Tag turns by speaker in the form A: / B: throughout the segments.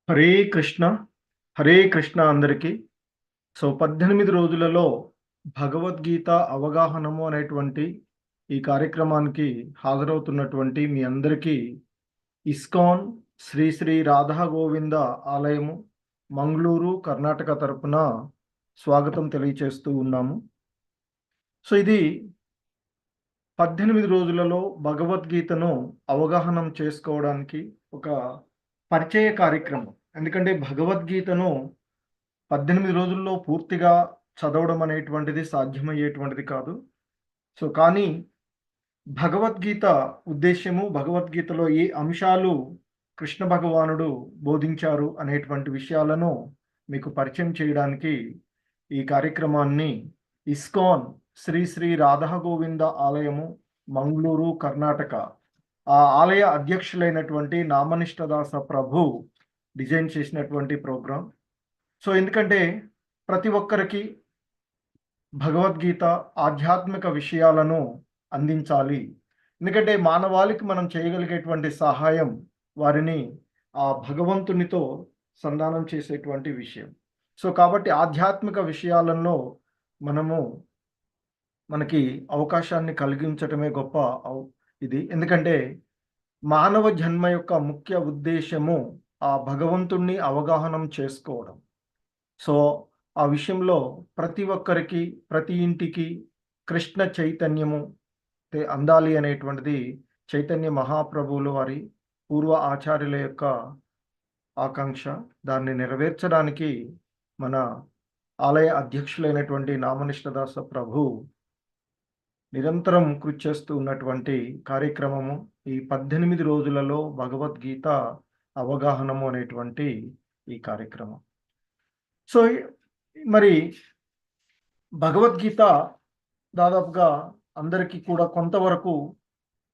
A: హరే కృష్ణ హరే కృష్ణ అందరికీ. 18 రోజులలో భగవద్గీత అవగాహనము అనేటువంటి ఈ కార్యక్రమానికి హాజరవుతున్నటువంటి మీ అందరికీ ఇస్కాన్ శ్రీ శ్రీ రాధా గోవింద ఆలయము మంగళూరు కర్ణాటక తరపున స్వాగతం తెలియచేస్తూ ఉన్నాము. ఇది 18 రోజులలో భగవద్గీతను అవగాహనం చేసుకోవడానికి ఒక పరిచయ కార్యక్రమం. ఎందుకంటే భగవద్గీతను 18 రోజుల్లో పూర్తిగా చదవడం అనేటువంటిది సాధ్యమయ్యేటువంటిది కాదు. కానీ భగవద్గీత ఉద్దేశ్యము, భగవద్గీతలో ఏ అంశాలు కృష్ణ భగవానుడు బోధించారు అనేటువంటి విషయాలను మీకు పరిచయం చేయడానికి ఈ కార్యక్రమాన్ని ఇస్కాన్ శ్రీ శ్రీ రాధా గోవింద ఆలయము మంగళూరు కర్ణాటక ఆ ఆలయ అధ్యక్షులైనటువంటి నామనిష్టదాస ప్రభు డిజైన్ చేసినటువంటి ప్రోగ్రాం. ఎందుకంటే ప్రతి ఒక్కరికి భగవద్గీత ఆధ్యాత్మిక విషయాలను అందించాలి. ఎందుకంటే మానవాళికి మనం చేయగలిగేటువంటి సహాయం వారిని ఆ భగవంతునితో సంధానం చేసేటువంటి విషయం. కాబట్టి ఆధ్యాత్మిక విషయాలలో మనకి అవకాశాన్ని కలిగించటమే గొప్ప ఇది. ఎందుకంటే మానవ జన్మ యొక్క ముఖ్య ఉద్దేశము ఆ భగవంతుణ్ణి అవగాహనం చేసుకోవడం. ఆ విషయంలో ప్రతి ఒక్కరికి, ప్రతి ఇంటికి కృష్ణ చైతన్యము అందాలి అనేటువంటిది చైతన్య మహాప్రభువుల వారి పూర్వ ఆచార్యుల యొక్క ఆకాంక్ష. దాన్ని నెరవేర్చడానికి మన ఆలయ అధ్యక్షులైనటువంటి నామనిష్టదాస ప్రభు నిరంతరం కృషి చేస్తూ ఉన్నటువంటి కార్యక్రమము ఈ 18 రోజులలో భగవద్గీత అవగాహనము అనేటువంటి ఈ కార్యక్రమం. మరి భగవద్గీత దాదాపుగా అందరికీ కూడా కొంతవరకు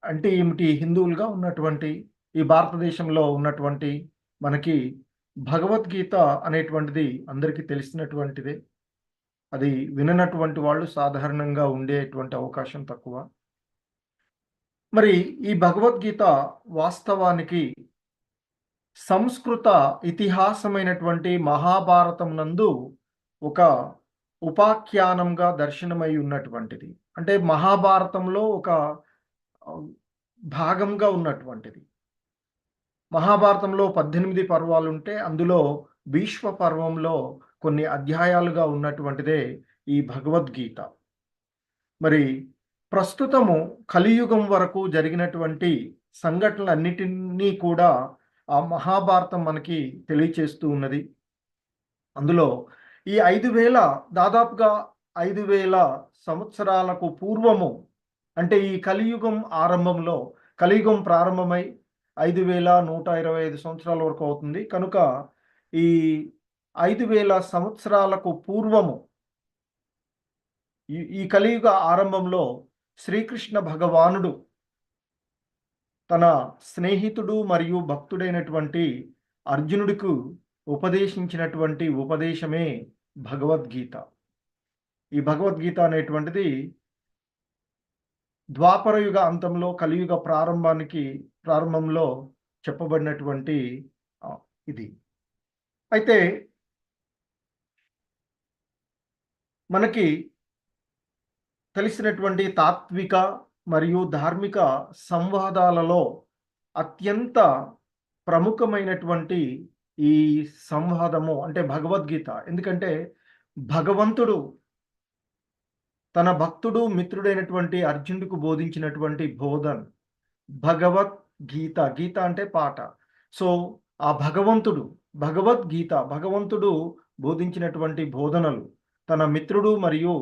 A: అంటే ఏమిటి, హిందువులుగా ఉన్నటువంటి ఈ భారతదేశంలో ఉన్నటువంటి మనకి భగవద్గీత అనేటువంటిది అందరికీ తెలిసినటువంటిదే. అది విననటువంటి వాళ్ళు సాధారణంగా ఉండేటువంటి అవకాశం తక్కువ. మరి ఈ భగవద్గీత వాస్తవానికి సంస్కృత ఇతిహాసమైనటువంటి మహాభారతం నందు ఒక ఉపాఖ్యానంగా దర్శనమై ఉన్నటువంటిది. అంటే మహాభారతంలో ఒక భాగంగా ఉన్నటువంటిది. మహాభారతంలో 18 పర్వాలుంటే అందులో భీష్మ పర్వంలో కొన్ని అధ్యాయాలుగా ఉన్నటువంటిదే ఈ భగవద్గీత. మరి ప్రస్తుతము కలియుగం వరకు జరిగినటువంటి సంఘటనలన్నిటినీ కూడా ఆ మహాభారతం మనకి తెలియచేస్తూ ఉన్నది. అందులో ఈ 5000 దాదాపుగా 5000 సంవత్సరాలకు పూర్వము, అంటే ఈ కలియుగం ఆరంభంలో, కలియుగం ప్రారంభమై 5125 సంవత్సరాల వరకు అవుతుంది కనుక ఈ 5000 సంవత్సరాలకు పూర్వము ఈ కలియుగ ఆరంభంలో శ్రీకృష్ణ భగవానుడు తన స్నేహితుడు మరియు భక్తుడైనటువంటి అర్జునుడికి ఉపదేశించినటువంటి ఉపదేశమే భగవద్గీత. ఈ భగవద్గీత అనేటువంటిది ద్వాపర యుగ అంతంలో కలియుగ ప్రారంభంలో చెప్పబడినటువంటి ఇది. అయితే మనకి తెలిసినటువంటి తాత్విక మరియు ధార్మిక సంవాదాలలో అత్యంత ప్రముఖమైనటువంటి ఈ సంవాదము అంటే భగవద్గీత. ఎందుకంటే భగవంతుడు తన భక్తుడు మిత్రుడైనటువంటి అర్జునుడికి బోధించినటువంటి బోధన్ భగవద్గీత. గీత అంటే పాట. ఆ భగవంతుడు బోధించినటువంటి బోధనలు తన మిత్రుడు మరియు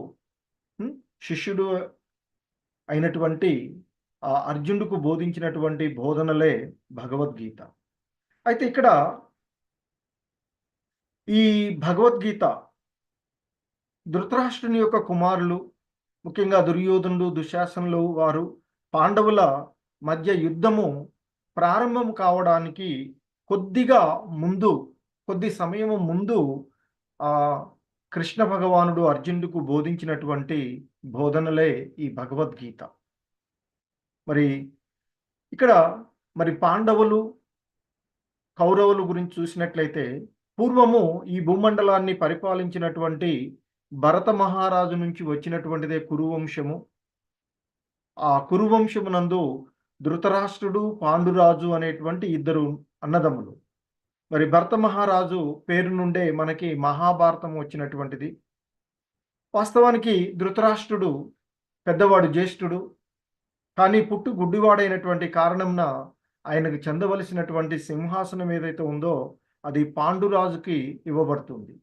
A: శిష్యుడు అయినటువంటి ఆ అర్జునుడికి బోధించినటువంటి బోధనలే భగవద్గీత. అయితే ఇక్కడ ఈ భగవద్గీత ధృతరాష్ట్రుని యొక్క కుమారులు, ముఖ్యంగా దుర్యోధనుడు, దుశ్శాసనులు వారు పాండవుల మధ్య యుద్ధము ప్రారంభం కావడానికి కొద్ది సమయం ముందు కృష్ణ భగవానుడు అర్జునుడికి బోధించినటువంటి బోధనలే ఈ భగవద్గీత. మరి ఇక్కడ పాండవులు కౌరవుల గురించి చూసినట్లయితే పూర్వము ఈ భూమండలాన్ని పరిపాలించినటువంటి భరత మహారాజు నుంచి వచ్చినటువంటిదే కురువంశము. ఆ కురువంశమునందు ధృతరాష్ట్రుడు, పాండురాజు అనేటువంటి ఇద్దరు అన్నదమ్ములు. మరి భరత మహారాజు పేరు నుండే మనకి మహాభారతం వచ్చినటువంటిది. వాస్తవానికి ధృతరాష్ట్రుడు పెద్దవాడు, జ్యేష్ఠుడు. కానీ పుట్టు గుడ్డివాడైనటువంటి కారణంన ఆయనకు చెందవలసినటువంటి సింహాసనం ఏదైతే ఉందో అది పాండురాజుకి ఇవ్వబడుతుంది.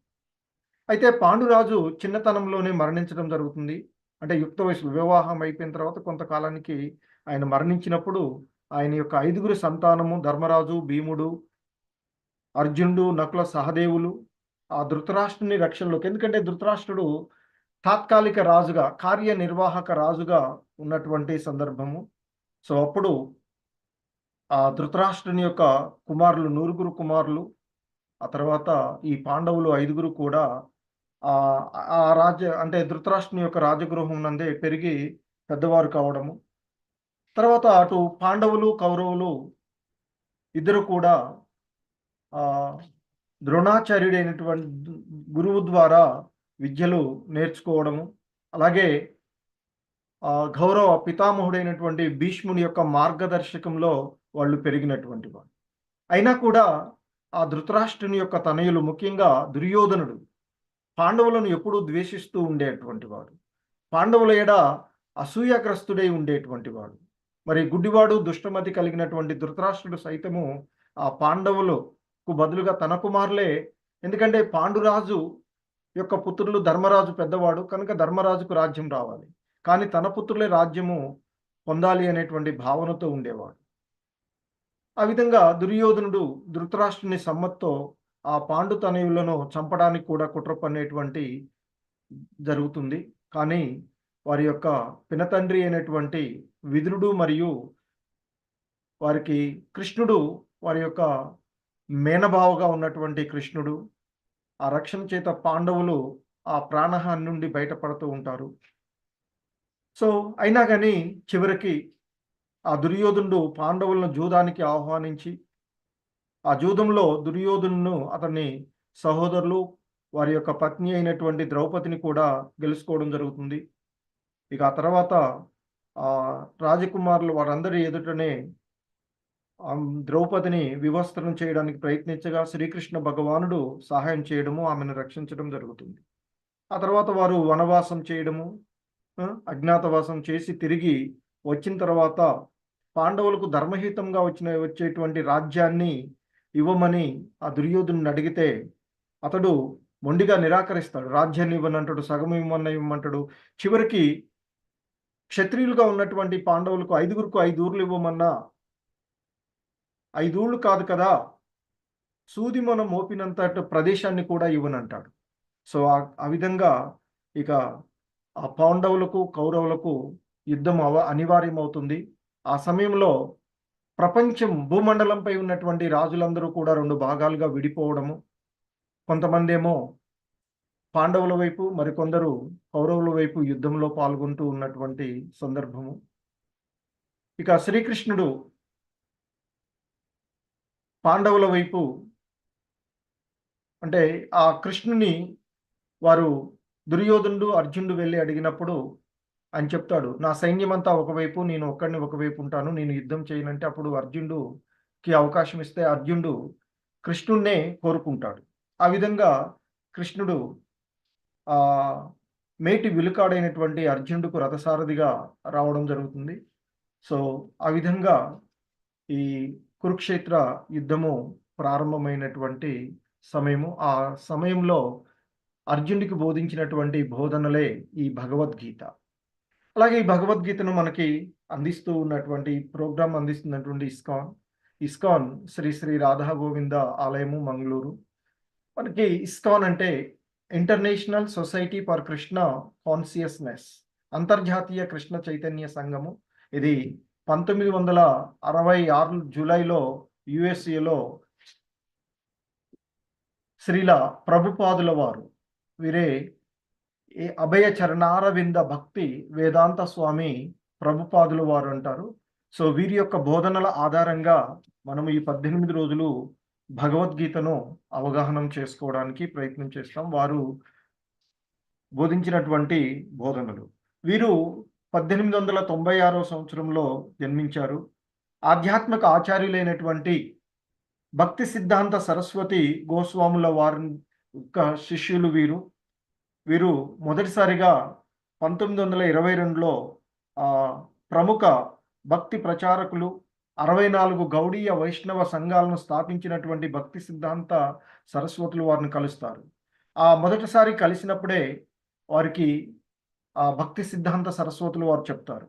A: అయితే పాండురాజు చిన్నతనంలోనే మరణించడం జరుగుతుంది. అంటే యుక్త వయసులో వివాహం అయిపోయిన తర్వాత కొంతకాలానికి ఆయన మరణించినప్పుడు ఆయన యొక్క 5గురు సంతానము ధర్మరాజు, భీముడు, అర్జునుడు, నకుల, సహదేవులు ఆ ధృతరాష్ట్రుని రక్షణలోకి, ఎందుకంటే ధృతరాష్ట్రుడు తాత్కాలిక రాజుగా, కార్యనిర్వాహక రాజుగా ఉన్నటువంటి సందర్భము. సో అప్పుడు ఆ ధృతరాష్ట్రుని యొక్క కుమారులు 9 కుమారులు, ఆ తర్వాత ఈ పాండవులు 5గురు కూడా ఆ అంటే ధృతరాష్ట్రుని యొక్క రాజగృహం నందే పెరిగి పెద్దవారు కావడము. తర్వాత అటు పాండవులు, కౌరవులు ఇద్దరు కూడా ద్రోణాచార్యుడైనటువంటి గురువు ద్వారా విద్యలు నేర్చుకోవడము, అలాగే గౌరవ పితామహుడైనటువంటి భీష్ముని యొక్క మార్గదర్శకంలో వాళ్ళు పెరిగినటువంటి వారు. అయినా కూడా ఆ ధృతరాష్ట్రుని యొక్క తనయులు, ముఖ్యంగా దుర్యోధనుడు పాండవులను ఎప్పుడూ ద్వేషిస్తూ ఉండేటువంటి వాడు. పాండవుల ఎడ అసూయాగ్రస్తుడై ఉండేటువంటి వాడు. మరి గుడ్డివాడు, దుష్టమతి కలిగినటువంటి ధృతరాష్ట్రుడు సైతము ఆ పాండవులకు బదులుగా తన కుమారులే, ఎందుకంటే పాండురాజు యొక్క పుత్రులు ధర్మరాజు పెద్దవాడు కనుక ధర్మరాజుకు రాజ్యం రావాలి, కానీ తన పుత్రులే రాజ్యము పొందాలి అనేటువంటి భావనతో ఉండేవాడు. ఆ విధంగా దుర్యోధనుడు ధృతరాష్ట్రుని సమ్మతితో ఆ పాండు తనయులను చంపడానికి కూడా కుట్ర పన్నేటువంటి జరుగుతుంది. కానీ వారి యొక్క పినతండ్రి అయినటువంటి విదురుడు మరియు వారికి కృష్ణుడు, వారి యొక్క మేనబావగా ఉన్నటువంటి కృష్ణుడు, ఆ రక్షణ చేత పాండవులు ఆ ప్రాణహాని నుండి బయటపడుతూ ఉంటారు. సో అయినా కానీ చివరికి ఆ దుర్యోధనుడు పాండవులను జూదానికి ఆహ్వానించి ఆ జూదంలో దుర్యోధనును అతని సహోదరులు, వారి యొక్క పత్ని అయినటువంటి ద్రౌపదిని కూడా గెలుచుకోవడం జరుగుతుంది. ఇక ఆ తర్వాత రాజకుమారులు వారందరి ఎదుటనే ద్రౌపదిని వివస్త్రం చేయడానికి ప్రయత్నించగా శ్రీకృష్ణ భగవానుడు సహాయం చేయడము, ఆమెను రక్షించడం జరుగుతుంది. ఆ తర్వాత వారు వనవాసం చేయడము, అజ్ఞాతవాసం చేసి తిరిగి వచ్చిన తర్వాత పాండవులకు ధర్మహితంగా వచ్చేటువంటి రాజ్యాన్ని ఇవ్వమని ఆ దుర్యోధనుని అడిగితే అతడు మొండిగా నిరాకరిస్తాడు. రాజ్యాన్ని ఇవ్వనంటాడు, సగం ఇవ్వమంటాడు. చివరికి క్షత్రియులుగా ఉన్నటువంటి పాండవులకు 5గురుకు 5 ఊర్లు ఇవ్వమన్నా 5 ఊళ్ళు కాదు కదా, సూది మనం మోపినంత ప్రదేశాన్ని కూడా ఇవ్వనంటాడు. సో ఆ విధంగా ఇక ఆ పాండవులకు, కౌరవులకు యుద్ధం అనివార్యమవుతుంది. ఆ సమయంలో ప్రపంచం భూమండలంపై ఉన్నటువంటి రాజులందరూ కూడా 2 భాగాలుగా విడిపోవడము, కొంతమంది ఏమో పాండవుల వైపు, మరికొందరు కౌరవుల వైపు యుద్ధంలో పాల్గొంటూ ఉన్నటువంటి సందర్భము. ఇక శ్రీకృష్ణుడు పాండవుల వైపు, అంటే ఆ కృష్ణుని వారు దుర్యోధనుడు, అర్జునుడు వెళ్ళి అడిగినప్పుడు ఆయన చెప్తాడు, నా సైన్యమంతా ఒకవైపు, నేను ఒక్కడిని ఒకవైపు ఉంటాను, నేను యుద్ధం చేయనంటే అప్పుడు అర్జునుడికి అవకాశం ఇస్తే అర్జునుడు కృష్ణుడినే కోరుకుంటాడు. ఆ విధంగా కృష్ణుడు మేటి విలుకాడైనటువంటి అర్జునుడికి రథసారథిగా రావడం జరుగుతుంది. సో ఆ విధంగా ఈ కురుక్షేత్ర యుద్ధము ప్రారంభమైనటువంటి సమయము. ఆ సమయంలో అర్జునుడికి బోధించినటువంటి బోధనలే ఈ భగవద్గీత. అలాగే ఈ భగవద్గీతను మనకి అందిస్తూ ఉన్నటువంటి ప్రోగ్రాం అందిస్తున్నటువంటి ఇస్కాన్ శ్రీ శ్రీ రాధా గోవింద ఆలయము, మంగళూరు. మనకి ఇస్కాన్ అంటే international society for Krishna consciousness, అంతర్జాతీయ కృష్ణ చైతన్య సంఘము. ఇది 1966 జూలైలో యుఎస్ఏలో శ్రీల ప్రభుపాదుల వారు, వీరే అభయ చరణారవింద భక్తి వేదాంత స్వామి ప్రభుపాదుల వారు అంటారు. సో వీరి యొక్క బోధనల ఆధారంగా మనము ఈ 18 రోజులు భగవద్గీతను అవగాహనం చేసుకోవడానికి ప్రయత్నం చేస్తాం. వారు బోధించినటువంటి బోధనలు. వీరు 1896 సంవత్సరంలో జన్మించారు. ఆధ్యాత్మిక ఆచార్యులైనటువంటి భక్తి సిద్ధాంత సరస్వతి గోస్వాముల వారి యొక్క శిష్యులు వీరు. వీరు మొదటిసారిగా 1922లో ప్రముఖ భక్తి ప్రచారకులు 64 గౌడీయ వైష్ణవ సంఘాలను స్థాపించినటువంటి భక్తి సిద్ధాంత సరస్వతులు వారిని కలుస్తారు. మొదటిసారి కలిసినప్పుడే వారికి భక్తి సిద్ధాంత సరస్వతులు వారు చెప్తారు.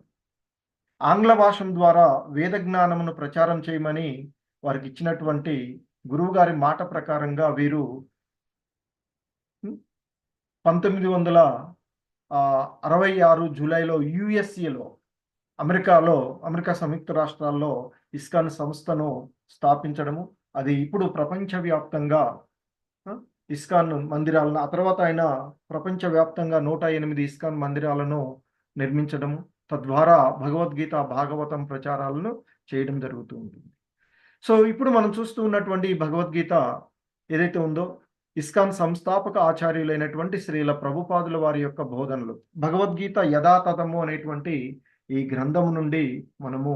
A: ఆంగ్ల భాషం ద్వారా వేద జ్ఞానమును ప్రచారం చేయమని వారికి ఇచ్చినటువంటి గురువుగారి మాట ప్రకారంగా వీరు 1966 జూలైలో యుఎస్ఏలో అమెరికా సంయుక్త రాష్ట్రాల్లో ఇస్కాన్ సంస్థను స్థాపించడము. అది ఇప్పుడు ప్రపంచవ్యాప్తంగా ఇస్కాన్ మందిరాలను, ఆ తర్వాత ఆయన ప్రపంచవ్యాప్తంగా 108 ఇస్కాన్ మందిరాలను నిర్మించడము, తద్వారా భగవద్గీత, భాగవతం ప్రచారాలను చేయడం జరుగుతూ ఉంటుంది. సో ఇప్పుడు మనం చూస్తూ ఉన్నటువంటి భగవద్గీత ఏదైతే ఉందో, ఇస్కాన్ సంస్థాపక ఆచార్యులైనటువంటి శ్రీల ప్రభుపాదుల వారి యొక్క బోధనలు. భగవద్గీత యథాతథము అనేటువంటి ఈ గ్రంథము నుండి మనము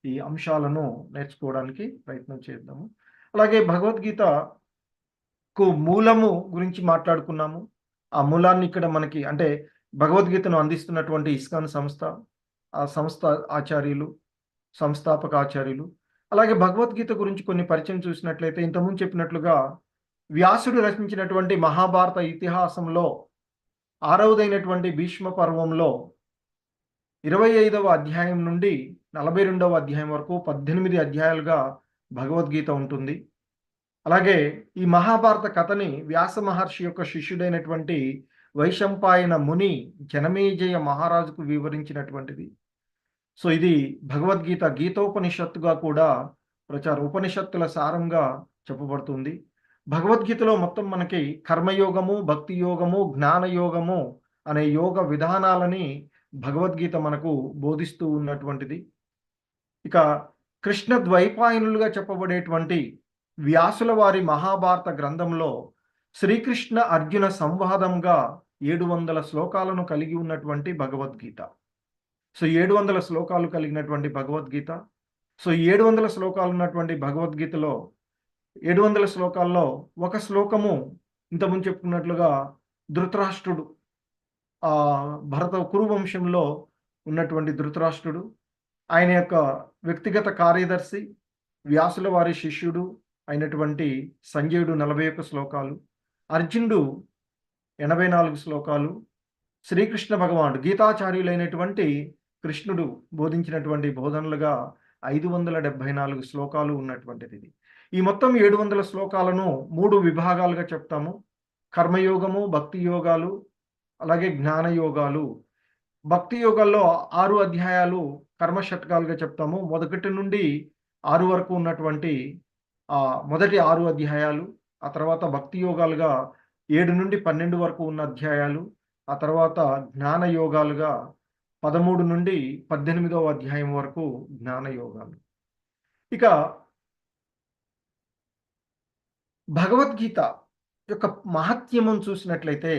A: ఈ అంశాలను నేర్చుకోవడానికి ప్రయత్నం చేద్దాము. అలాగే భగవద్గీతకు మూలము గురించి మాట్లాడుకున్నాము. ఆ మూలాన్ని ఇక్కడ మనకి, అంటే భగవద్గీతను అందిస్తున్నటువంటి ఇస్కాన్ సంస్థ, ఆ సంస్థ ఆచార్యులు, సంస్థాపక ఆచార్యులు. అలాగే భగవద్గీత గురించి కొన్ని పరిచయం చూసినట్లయితే, ఇంతకుముందు చెప్పినట్లుగా వ్యాసుడు రచించినటువంటి మహాభారత ఇతిహాసంలో 6వదైనటువంటి భీష్మ పర్వంలో 25వ అధ్యాయం నుండి 42వ అధ్యాయం వరకు 18 అధ్యాయాలుగా భగవద్గీత ఉంటుంది. అలాగే ఈ మహాభారత కథని వ్యాస మహర్షి యొక్క శిష్యుడైనటువంటి వైశంపాయన ముని జనమేజయ మహారాజుకు వివరించినటువంటిది. సో ఇది భగవద్గీత గీతోపనిషత్తుగా కూడా ఉపనిషత్తుల సారంగా చెప్పబడుతుంది. భగవద్గీతలో మొత్తం మనకి కర్మయోగము, భక్తి యోగము, జ్ఞాన యోగము అనే యోగ విధానాలని భగవద్గీత మనకు బోధిస్తూ ఉన్నటువంటిది. ఇక కృష్ణ ద్వైపాయనులుగా చెప్పబడేటువంటి వ్యాసుల వారి మహాభారత గ్రంథంలో శ్రీకృష్ణ అర్జున సంవాదంగా 700 శ్లోకాలను కలిగి ఉన్నటువంటి భగవద్గీత. సో 700 శ్లోకాలు కలిగినటువంటి భగవద్గీత. సో 700 శ్లోకాలు ఉన్నటువంటి భగవద్గీతలో 700 శ్లోకాల్లో ఒక శ్లోకము ఇంతకుముందు చెప్పుకున్నట్లుగా ధృతరాష్ట్రుడు, కురు వంశంలో ఉన్నటువంటి ధృతరాష్ట్రుడు, ఆయన యొక్క వ్యక్తిగత కార్యదర్శి, వ్యాసుల వారి శిష్యుడు అయినటువంటి సంజయుడు 41 శ్లోకాలు, అర్జునుడు 84 శ్లోకాలు, శ్రీకృష్ణ భగవానుడు గీతాచార్యులైనటువంటి కృష్ణుడు బోధించినటువంటి బోధనలుగా 574 శ్లోకాలు ఉన్నటువంటిది ఇది. ఈ మొత్తం 700 శ్లోకాలను 3 విభాగాలుగా చెప్తాము. కర్మయోగము, భక్తి యోగాలు, అలాగే జ్ఞాన యోగాలు. భక్తి యోగాల్లో 6 అధ్యాయాలు కర్మ షట్కాలుగా చెప్తాము. 1 నుండి 6 వరకు ఉన్నటువంటి మొదటి 6 అధ్యాయాలు, ఆ తర్వాత భక్తి యోగాలుగా 7 నుండి 12 వరకు ఉన్న అధ్యాయాలు, ఆ తర్వాత జ్ఞాన యోగాలుగా 13 నుండి 18వ అధ్యాయం వరకు జ్ఞాన యోగాలు. ఇక భగవద్గీత యొక్క మహత్యము చూసినట్లయితే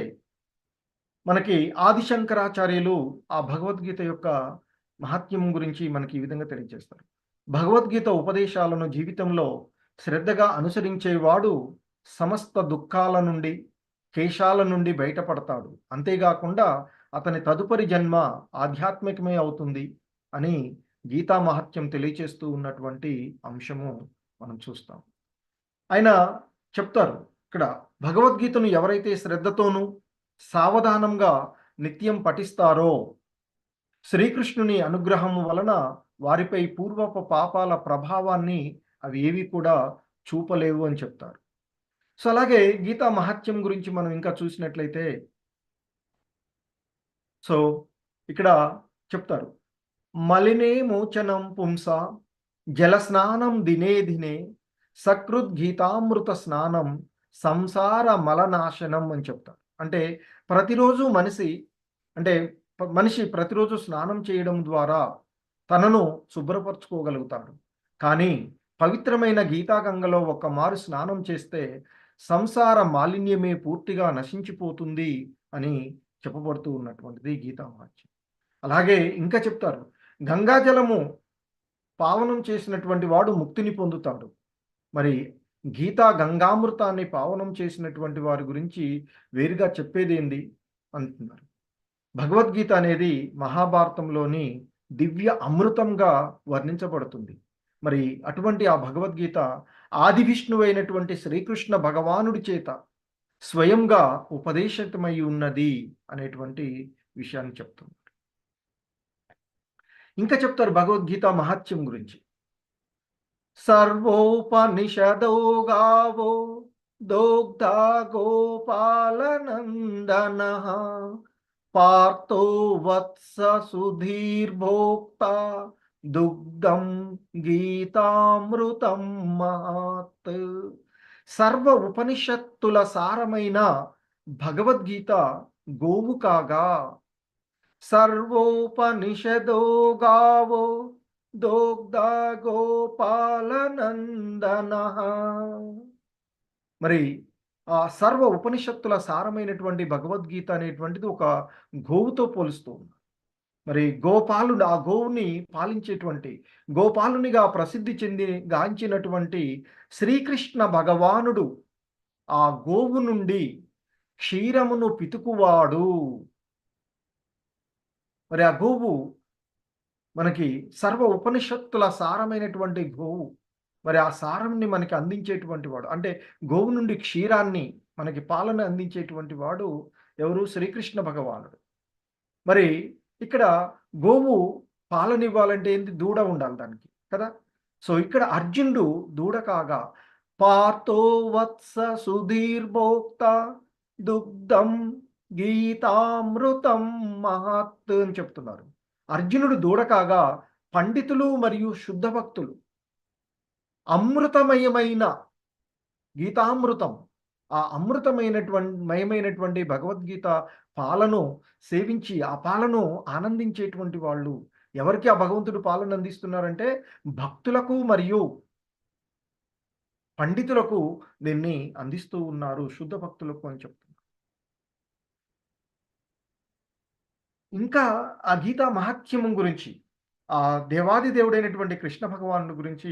A: మనకి ఆదిశంకరాచార్యులు ఆ భగవద్గీత యొక్క మహత్యం గురించి మనకి ఈ విధంగా తెలియజేస్తారు. భగవద్గీత ఉపదేశాలను జీవితంలో శ్రద్ధగా అనుసరించేవాడు సమస్త దుఃఖాల నుండి, కేశాల నుండి బయటపడతాడు. అంతేకాకుండా అతని తదుపరి జన్మ ఆధ్యాత్మికమే అవుతుంది అని గీతా మహత్యం తెలియచేస్తూ ఉన్నటువంటి అంశము మనం చూస్తాం. ఆయన చెప్తారు ఇక్కడ, భగవద్గీతను ఎవరైతే శ్రద్ధతోనూ సావధానంగా నిత్యం పఠిస్తారో శ్రీకృష్ణుని అనుగ్రహం వలన వారిపై పూర్వపు పాపాల ప్రభావాన్ని అవి ఏవి కూడా చూపలేవు అని చెప్తారు. సో అలాగే గీతా మహత్యం గురించి మనం ఇంకా చూసినట్లయితే, సో ఇక్కడ చెప్తారు, మలినే మోచనం పుంస జలస్నానం దినే దినే సకృద్గీతామృత స్నానం సంసార మలనాశనం అని చెప్తారు. అంటే ప్రతిరోజు మనిషి ప్రతిరోజు స్నానం చేయడం ద్వారా తనను శుభ్రపరచుకోగలుగుతాడు. కానీ పవిత్రమైన గీతాగంగలో ఒక్క మారు స్నానం చేస్తే సంసార మాలిన్యమే పూర్తిగా నశించిపోతుంది అని చెప్పబడుతూ ఉన్నటువంటిది గీతా మహత్యం. అలాగే ఇంకా చెప్తారు, గంగాజలము పావనం చేసినటువంటి వాడు ముక్తిని పొందుతాడు. మరి గీతా గంగామృతాన్ని పావనం చేసినటువంటి వారి గురించి వేరుగా చెప్పేదేంది అంటున్నారు. భగవద్గీత అనేది మహాభారతంలోని దివ్య అమృతంగా వర్ణించబడుతుంది. మరి అటువంటి ఆ భగవద్గీత ఆది విష్ణువైనటువంటి శ్రీకృష్ణ భగవానుడి చేత స్వయంగా ఉపదేశితమై ఉన్నది అనేటువంటి విషయాన్ని చెప్తుంది. ఇంకా చెప్తారు భగవద్గీత మహత్యం గురించి. సర్వోపనిషదో గావో దోగ్ధా గోపాలనందనః పార్థో వత్స సుధీర్భోక్త దుగ్ధం గీతామృతం మహత్. సర్వ ఉపనిషత్తుల సారమైన భగవద్గీత గోవు కాగా, సర్వోపనిషదో గావో దోగ్ధా గోపాలనందనః. మరి ఆ సర్వ ఉపనిషత్తుల సారమైనటువంటి భగవద్గీత అనేటువంటిది ఒక గోవుతో పోలుస్తూ ఉంది. మరి గోపాలుడు, ఆ గోవుని పాలించేటువంటి గోపాలునిగా ప్రసిద్ధి చెంది గాంచినటువంటి శ్రీకృష్ణ భగవానుడు ఆ గోవు నుండి క్షీరమును పితుకువాడు. మరి ఆ గోవు మనకి సర్వ ఉపనిషత్తుల సారమైనటువంటి గోవు. మరి ఆ సారంని మనకి అందించేటువంటి వాడు, అంటే గోవు నుండి క్షీరాన్ని మనకి పాలన అందించేటువంటి వాడు ఎవరు? శ్రీకృష్ణ భగవానుడు. మరి ఇక్కడ గోవు పాలనివ్వాలంటే ఏంటి? దూడ ఉండాలి దానికి కదా. సో ఇక్కడ అర్జునుడు దూడ కాగా, పార్థో వత్స సుధీర్భోక్త దుగ్ధం గీతామృతం మహత్ అని చెప్తున్నారు. అర్జునుడు దూడ కాగా పండితులు మరియు శుద్ధ భక్తులు అమృతమయమైన గీతామృతం, ఆ మయమైనటువంటి భగవద్గీత పాలను సేవించి ఆ పాలను ఆనందించేటువంటి వాళ్ళు. ఎవరికి ఆ భగవంతుడు పాలన అందిస్తున్నారంటే భక్తులకు మరియు పండితులకు దీన్ని అందిస్తూ ఉన్నారు, శుద్ధ భక్తులకు అని చెప్తున్నారు. ఇంకా ఆ గీతా మహాత్మ్యం గురించి, ఆ దేవాది దేవుడైనటువంటి కృష్ణ భగవానుడి గురించి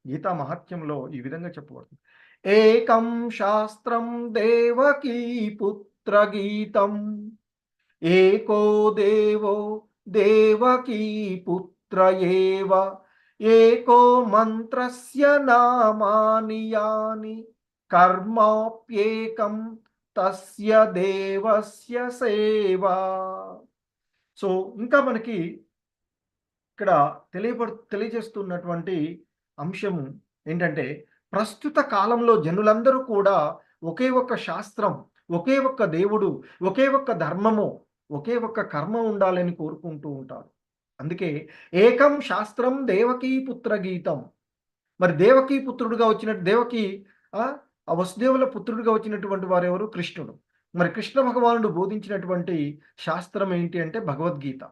A: గీతా మహాత్మ్యంలో ఈ విధంగా చెప్పబడుతుంది. ఏకం శాస్త్రం దేవకీ పుత్ర గీతం, ఏకో దేవో దేవకీ పుత్ర ఏవ, ఏకో మంత్రస్య నామాని యాని, కర్మాప్యేకం తస్య దేవస్య సేవా. సో ఇంకా మనకి ఇక్కడ తెలియజేస్తున్నటువంటి అంశం ఏంటంటే, ప్రస్తుత కాలంలో జనులందరూ కూడా ఒకే ఒక్క శాస్త్రం, ఒకే ఒక్క దేవుడు, ఒకే ఒక్క ధర్మము, ఒకే ఒక్క కర్మ ఉండాలని కోరుకుంటూ ఉంటారు. అందుకే ఏకం శాస్త్రం దేవకీ పుత్ర గీతం. మరి దేవకీ పుత్రుడుగా వచ్చినట్టు దేవకి ఆ వసుదేవుల పుత్రుడిగా వచ్చినటువంటి వారు ఎవరు? కృష్ణుడు. మరి కృష్ణ భగవానుడు బోధించినటువంటి శాస్త్రం ఏంటి అంటే భగవద్గీత.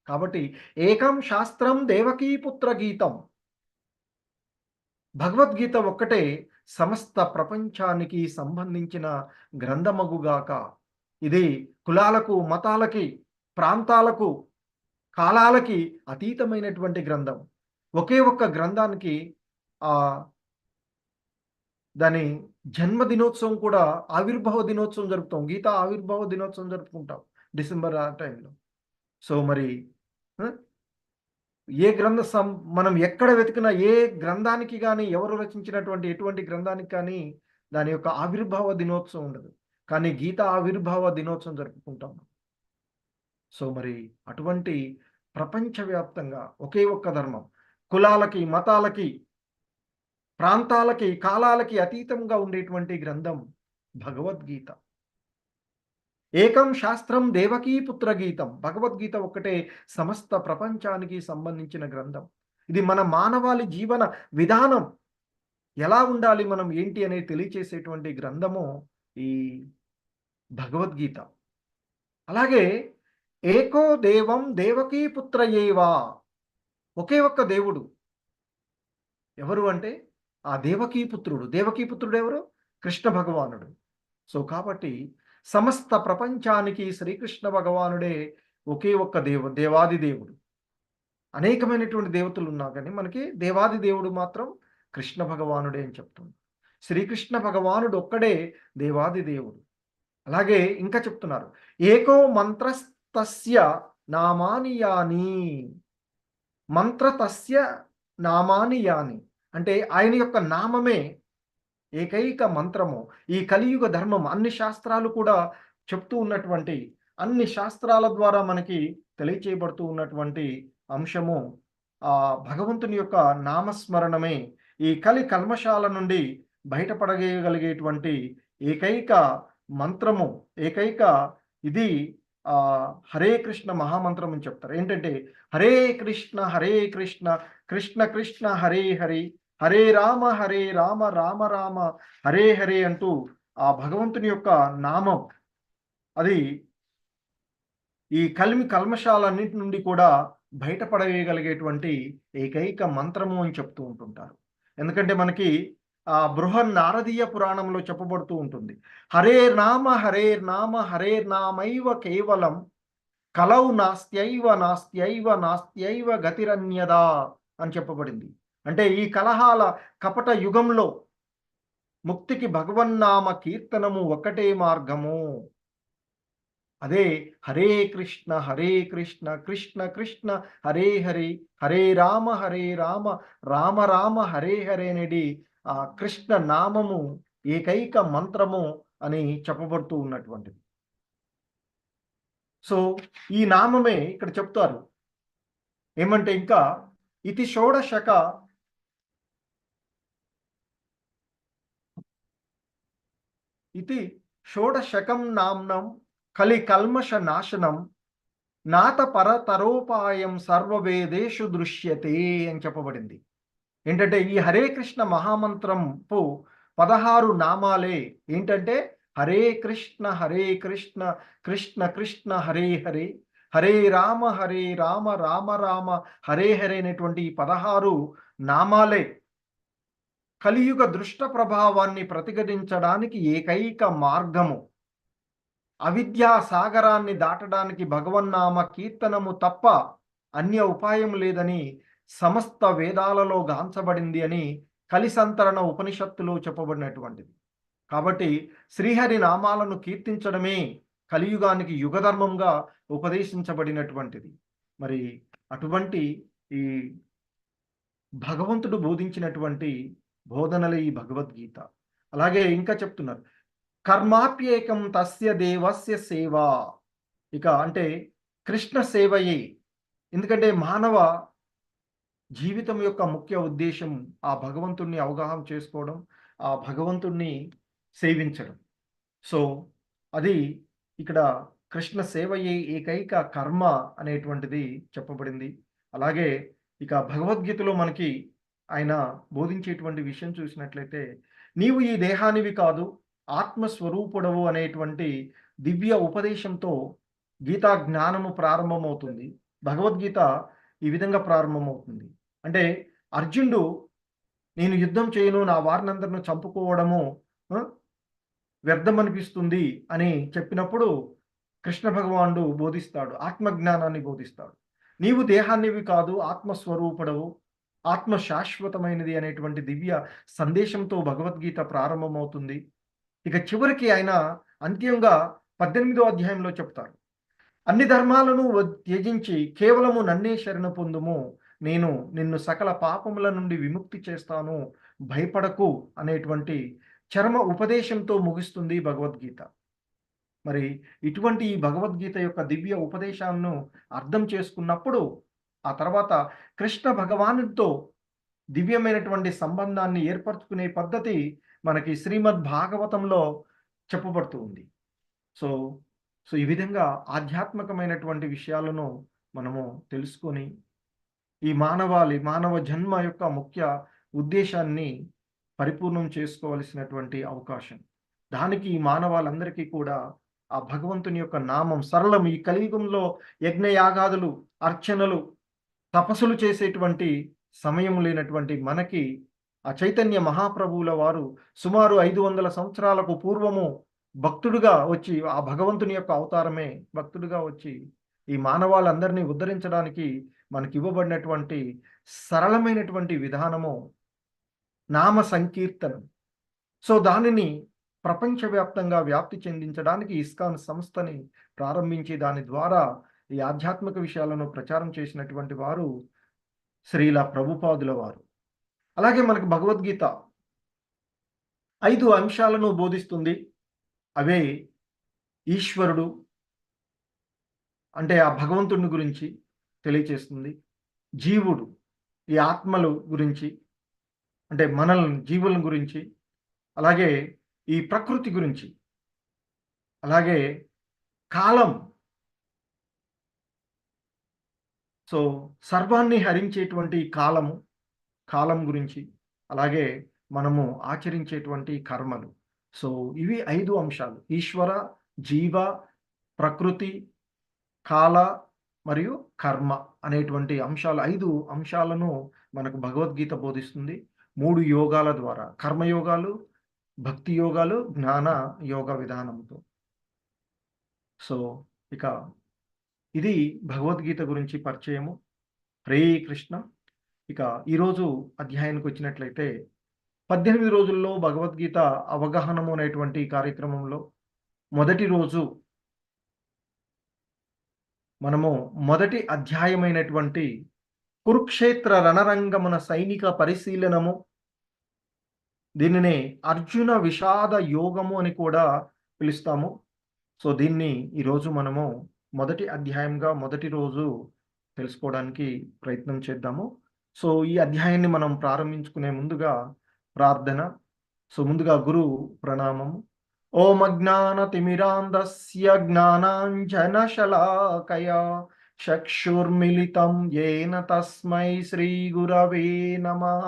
A: కాబట్టి ఏకం శాస్త్రం దేవకీ పుత్ర గీతం. భగవద్గీత ఒక్కటే సమస్త ప్రపంచానికి సంబంధించిన గ్రంథమగుగాక. ఇది కులాలకు, మతాలకి, ప్రాంతాలకు, కాలాలకి అతీతమైనటువంటి గ్రంథం. ఒకే ఒక్క గ్రంథానికి దాని జన్మదినోత్సవం కూడా, ఆవిర్భావ దినోత్సవం జరుపుతాం. గీతా ఆవిర్భావ దినోత్సవం జరుపుకుంటాం డిసెంబర్ ఆ టైంలో. సో మరి ఏ మనం ఎక్కడ వెతికినా ఏ గ్రంథానికి కానీ, ఎవరు రచించినటువంటి ఎటువంటి గ్రంథానికి కానీ దాని యొక్క ఆవిర్భావ దినోత్సవం ఉండదు. కానీ గీత ఆవిర్భావ దినోత్సవం జరుపుకుంటాం. సో మరి అటువంటి ప్రపంచవ్యాప్తంగా ఒకే ఒక్క ధర్మం, కులాలకి, మతాలకి, ప్రాంతాలకి, కాలాలకి అతీతంగా ఉండేటువంటి గ్రంథం భగవద్గీత. ఏకం శాస్త్రం దేవకీ పుత్ర గీతం. భగవద్గీత ఒక్కటే సమస్త ప్రపంచానికి సంబంధించిన గ్రంథం. ఇది మన మానవాళి జీవన విధానం ఎలా ఉండాలి, మనం ఏంటి అనేది తెలియచేసేటువంటి గ్రంథము ఈ భగవద్గీత. అలాగే ఏకో దేవం దేవకీ పుత్ర ఏవా. ఒకే ఒక్క దేవుడు ఎవరు అంటే ఆ దేవకీపుత్రుడు. దేవకీపుత్రుడు ఎవరు? కృష్ణ భగవానుడు. సో, కాబట్టి సమస్త ప్రపంచానికి శ్రీకృష్ణ భగవానుడే ఒకే ఒక్క దేవాది దేవుడు. అనేకమైనటువంటి దేవతలున్నా గాని మనకి దేవాది దేవుడు మాత్రం కృష్ణ భగవానుడే అని చెప్తుంది. శ్రీకృష్ణ భగవానుడు ఒక్కడే దేవాది దేవుడు. అలాగే ఇంకా చెప్తున్నారు. ఏకో మంత్రస్తస్య నామాని యాని. మంత్ర తస్య నామాని యాని. అంటే ఆయన యొక్క నామమే ఏకైక మంత్రము. ఈ కలియుగ ధర్మం అన్ని శాస్త్రాలు కూడా చెప్తూ ఉన్నటువంటి, అన్ని శాస్త్రాల ద్వారా మనకి తెలియచేయబడుతూ ఉన్నటువంటి అంశము భగవంతుని యొక్క నామస్మరణమే ఈ కలి కల్మషాల నుండి బయటపడగలిగేటువంటి ఏకైక మంత్రము, ఏకైక ఇది హరే కృష్ణ మహామంత్రం అని చెప్తారు. ఏంటంటే హరే కృష్ణ కృష్ణ కృష్ణ హరే హరి, హరే రామ రామ రామ హరే హరే అంటూ ఆ భగవంతుని యొక్క నామం అది ఈ కల్మషాలన్నింటి నుండి కూడా బయటపడవేయగలిగేటువంటి ఏకైక మంత్రము అని చెప్తూ ఉంటుంటారు. ఎందుకంటే మనకి బృహన్నారదీయ పురాణంలో చెప్పబడుతూ ఉంటుంది. హరే నామ హరే నామైవ కేవలం కలౌ నాస్త్యైవ గతిరన్యదా అని చెప్పబడింది. అంటే ఈ కలహాల కపట యుగంలో ముక్తికి భగవన్నామ కీర్తనము ఒకటే మార్గము. అదే హరే కృష్ణ కృష్ణ కృష్ణ హరే హరి, హరే రామ రామ రామ హరే హరే అనేది ఆ కృష్ణ నామము ఏకైక మంత్రము అని చెప్పబడుతూ ఉన్నటువంటిది. సో ఈ నామమే ఇక్కడ చెప్తారు ఏమంటే ఇంకా ఇది షోడశక ఇది షోడశకం నామ్నం కలి కల్మష నాశనం నాత పరతరోపాయం సర్వవేదేషు దృశ్యతే అని చెప్పబడింది. ఏంటంటే ఈ హరే కృష్ణ మహామంత్రంపు 16 నామాలే ఏంటంటే హరే కృష్ణ కృష్ణ కృష్ణ హరే హరే, హరే రామ రామ రామ హరే హరే అనేటువంటి 16 నామాలే కలియుగ దృష్ట ప్రభావాన్ని ప్రతిఘటించడానికి ఏకైక మార్గము. అవిద్యా సాగరాన్ని దాటడానికి భగవన్నామ కీర్తనము తప్ప అన్య ఉపాయం లేదని సమస్త వేదాలలో గాంచబడింది అని కలిసంతరణ ఉపనిషత్తులో చెప్పబడినటువంటిది. కాబట్టి శ్రీహరి నామాలను కీర్తించడమే కలియుగానికి యుగధర్మంగా ఉపదేశించబడినటువంటిది. మరి అటువంటి ఈ భగవంతుడు బోధించినటువంటి బోధనలే ఈ భగవద్గీత. అలాగే ఇంకా చెప్తున్నారు కర్మాప్యేకం తస్య దేవస్య సేవ. ఇక అంటే కృష్ణ సేవయే. ఎందుకంటే మానవ జీవితం యొక్క ముఖ్య ఉద్దేశం ఆ భగవంతుణ్ణి అవగాహన చేసుకోవడం, ఆ భగవంతుణ్ణి సేవించడం. సో అది ఇక్కడ కృష్ణ సేవయే ఏకైక కర్మ అనేటువంటిది చెప్పబడింది. అలాగే ఇక భగవద్గీతలో మనకి ఆయన బోధించేటువంటి విషయం చూసినట్లయితే నీవు ఈ దేహానివి కాదు ఆత్మస్వరూపుడవు అనేటువంటి దివ్య ఉపదేశంతో గీతా జ్ఞానము ప్రారంభమవుతుంది. భగవద్గీత ఈ విధంగా ప్రారంభమవుతుంది. అంటే అర్జునుడు నేను యుద్ధం చేయను, నా వారినందరిని చంపుకోవడము వ్యర్థమనిపిస్తుంది అని చెప్పినప్పుడు కృష్ణ భగవానుడు బోధిస్తాడు, ఆత్మజ్ఞానాన్ని బోధిస్తాడు. నీవు దేహాన్నివి కాదు ఆత్మస్వరూపుడవు, ఆత్మ శాశ్వతమైనది అనేటువంటి దివ్య సందేశంతో భగవద్గీత ప్రారంభమవుతుంది. ఇక చివరికి ఆయన అంత్యంగా 18వ అధ్యాయంలో చెప్తారు అన్ని ధర్మాలను త్యజించి కేవలము నన్నే శరణ పొందుము, నేను నిన్ను సకల పాపముల నుండి విముక్తి చేస్తాను, భయపడకు అనేటువంటి చరమ ఉపదేశంతో ముగుస్తుంది భగవద్గీత. మరి ఇటువంటి ఈ భగవద్గీత యొక్క దివ్య ఉపదేశాలను అర్థం చేసుకున్నప్పుడు ఆ తర్వాత కృష్ణ భగవానుడితో దివ్యమైనటువంటి సంబంధాన్ని ఏర్పరచుకునే పద్ధతి మనకి శ్రీమద్ భాగవతంలో చెప్పబడుతూ ఉంది. సో ఈ విధంగా ఆధ్యాత్మికమైనటువంటి విషయాలను మనము తెలుసుకొని ఈ మానవ జన్మ యొక్క ముఖ్య ఉద్దేశాన్ని పరిపూర్ణం చేసుకోవలసినటువంటి అవకాశం. దానికి ఈ మానవాళ్ళందరికీ కూడా ఆ భగవంతుని యొక్క నామం సరళం. ఈ కలియుగంలో యజ్ఞయాగాదులు, అర్చనలు, తపస్సులు చేసేటువంటి సమయం లేనటువంటి మనకి ఆ చైతన్య మహాప్రభువుల వారు సుమారు 500 సంవత్సరాలకు పూర్వము భక్తుడుగా వచ్చి, ఆ భగవంతుని యొక్క అవతారమే భక్తుడుగా వచ్చి, ఈ మానవాళందరినీ ఉద్ధరించడానికి మనకివ్వబడినటువంటి సరళమైనటువంటి విధానము నామ సంకీర్తనం. సో, దానిని ప్రపంచవ్యాప్తంగా వ్యాప్తి చెందించడానికి ఇస్కాన్ సంస్థని ప్రారంభించి, దాని ద్వారా ఈ ఆధ్యాత్మిక విషయాలను ప్రచారం చేసినటువంటి వారు శ్రీల ప్రభుపాదుల వారు. అలాగే మనకు భగవద్గీత 5 అంశాలను బోధిస్తుంది. అవే ఈశ్వరుడు అంటే ఆ భగవంతుడిని గురించి తెలియచేస్తుంది. జీవుడు ఈ ఆత్మలు గురించి అంటే మనల్ని జీవులను గురించి, అలాగే ఈ ప్రకృతి గురించి, అలాగే కాలం. సో, సర్వాన్ని హరించేటువంటి కాలం గురించి, అలాగే మనము ఆచరించేటువంటి కర్మలు. సో, ఇవి 5 అంశాలు. ఈశ్వర, జీవ, ప్రకృతి, కాల మరియు కర్మ అనేటువంటి అంశాలు 5 అంశాలను మనకు భగవద్గీత బోధిస్తుంది. 3 యోగాల ద్వారా కర్మయోగాలు, భక్తి యోగాలు, జ్ఞాన యోగ విధానంతో. సో, ఇక ఇది భగవద్గీత గురించి పరిచయము. హరే కృష్ణ. ఇక ఈరోజు అధ్యాయానికొచ్చినట్లయితే 18 రోజుల్లో భగవద్గీత అవగాహనము అనేటువంటి కార్యక్రమంలో మొదటి రోజు మనము మొదటి అధ్యాయమైనటువంటి కురుక్షేత్ర రణరంగమున సైనిక పరిశీలనము, దీనినే అర్జున విషాద యోగము అని కూడా పిలుస్తాము. సో, దీన్ని ఈరోజు మనము మొదటి అధ్యాయంగా మొదటి రోజు తెలుసుకోవడానికి ప్రయత్నం చేద్దాము. సో, ఈ అధ్యాయాన్ని మనం ప్రారంభించుకునే ముందుగా ప్రార్థన. సో, ముందుగా గురు ప్రణామము. ఓం అజ్ఞానతిమిరాంధస్య జ్ఞానాంజనశలాకయా చక్షుర్మిలితం యేన తస్మై శ్రీగురవే నమః.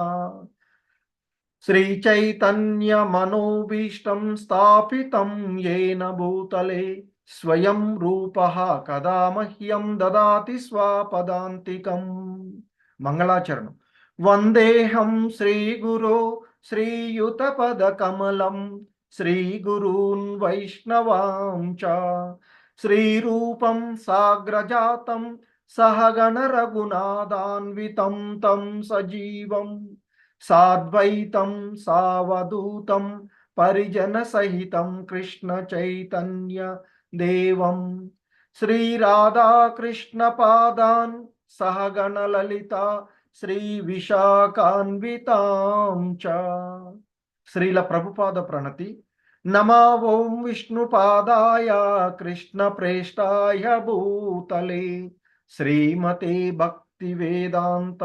A: శ్రీచైతన్యమనోభీష్టం స్థాపితం యేన భూతలే స్వయం రూపః కదా మహ్యం దదాతి స్వపదాంతికం. మంగళాచరణం. వందేహం శ్రీగురో శ్రీయుతపదకమలం శ్రీగురూన్ వైష్ణవాం చ శ్రీరూపం సాగ్రజాతం సహగణ రఘునాథాన్వితం తం సజీవం సాద్వైతం సావధూతం పరిజన సహితం కృష్ణ చైతన్య దేవం శ్రీ రాధా కృష్ణ పాదాన్ సహగణ లలిత శ్రీ విశాఖాన్వితాం చ. శ్రీల ప్రభుపాద ప్రణతి. నమా ఓం విష్ణుపాదాయ కృష్ణ ప్రేష్టాయ భూతలే శ్రీమతే భక్తి వేదాంత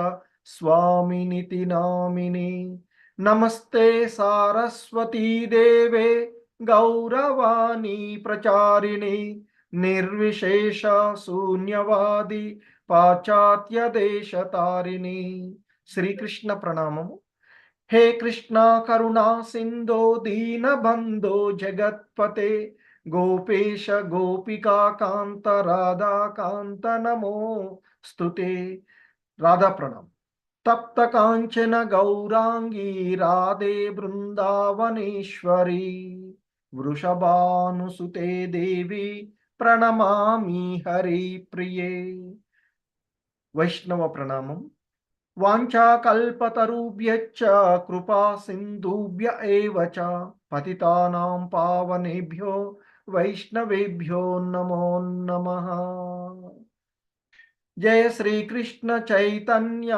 A: స్వామినితి నామిని. నమస్తే సారస్వతీ దేవే గౌరవాణి ప్రచారిణి నిర్విశేష శూన్యవాది పాశ్చాత్య దేశతారిణి. శ్రీకృష్ణ ప్రణామము. హే కృష్ణ కరుణా సింధో దీనబంధో జగత్పతే గోపేశ గోపికా కాంత రాధా కాంత నమో స్తుతే. రాధా ప్రణామం. తప్త కాంచన గౌరాంగీ రాధే బృందావనేశ్వరి వృషభానుసుతే దేవి ప్రణమామి హరి ప్రియే. వైష్ణవ ప్రణామం. వాంఛాకల్పతరుభ్యశ్చ కృపా సింధుభ్య ఏవ చ పతితానాం పావనేభ్యో వైష్ణవేభ్యో నమో నమః. జయ శ్రీకృష్ణ చైతన్య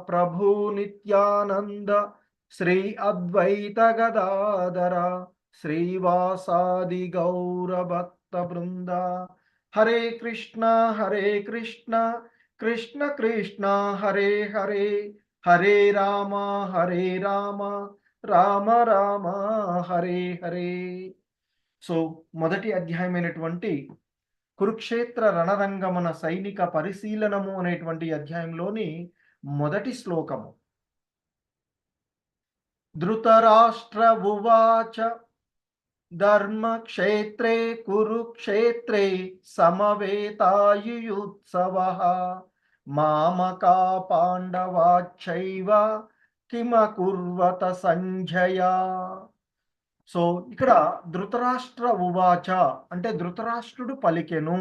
A: ప్రభు నిత్యానంద శ్రీ అద్వైత గదాధర శ్రీవాసాది గౌరభక్త బృంద. హరే కృష్ణ కృష్ణ కృష్ణ హరే హరే హరే రామ రామ రామ హరే హరే. సో, మొదటి అధ్యాయమైనటువంటి కురుక్షేత్ర రణరంగమున సైనిక పరిశీలనము అనేటువంటి అధ్యాయంలోని మొదటి శ్లోకము. ధృతరాష్ట్ర ఉవాచ ధర్మక్షేత్రే కురుక్షేత్రే సమవేతాయుయుత్సవః మామకా పాండవాశ్చైవ కిమకుర్వత సంజయ. సో ఇక్కడ ధృతరాష్ట్ర ఉవాచ అంటే ధృతరాష్ట్రుడు పలికెను.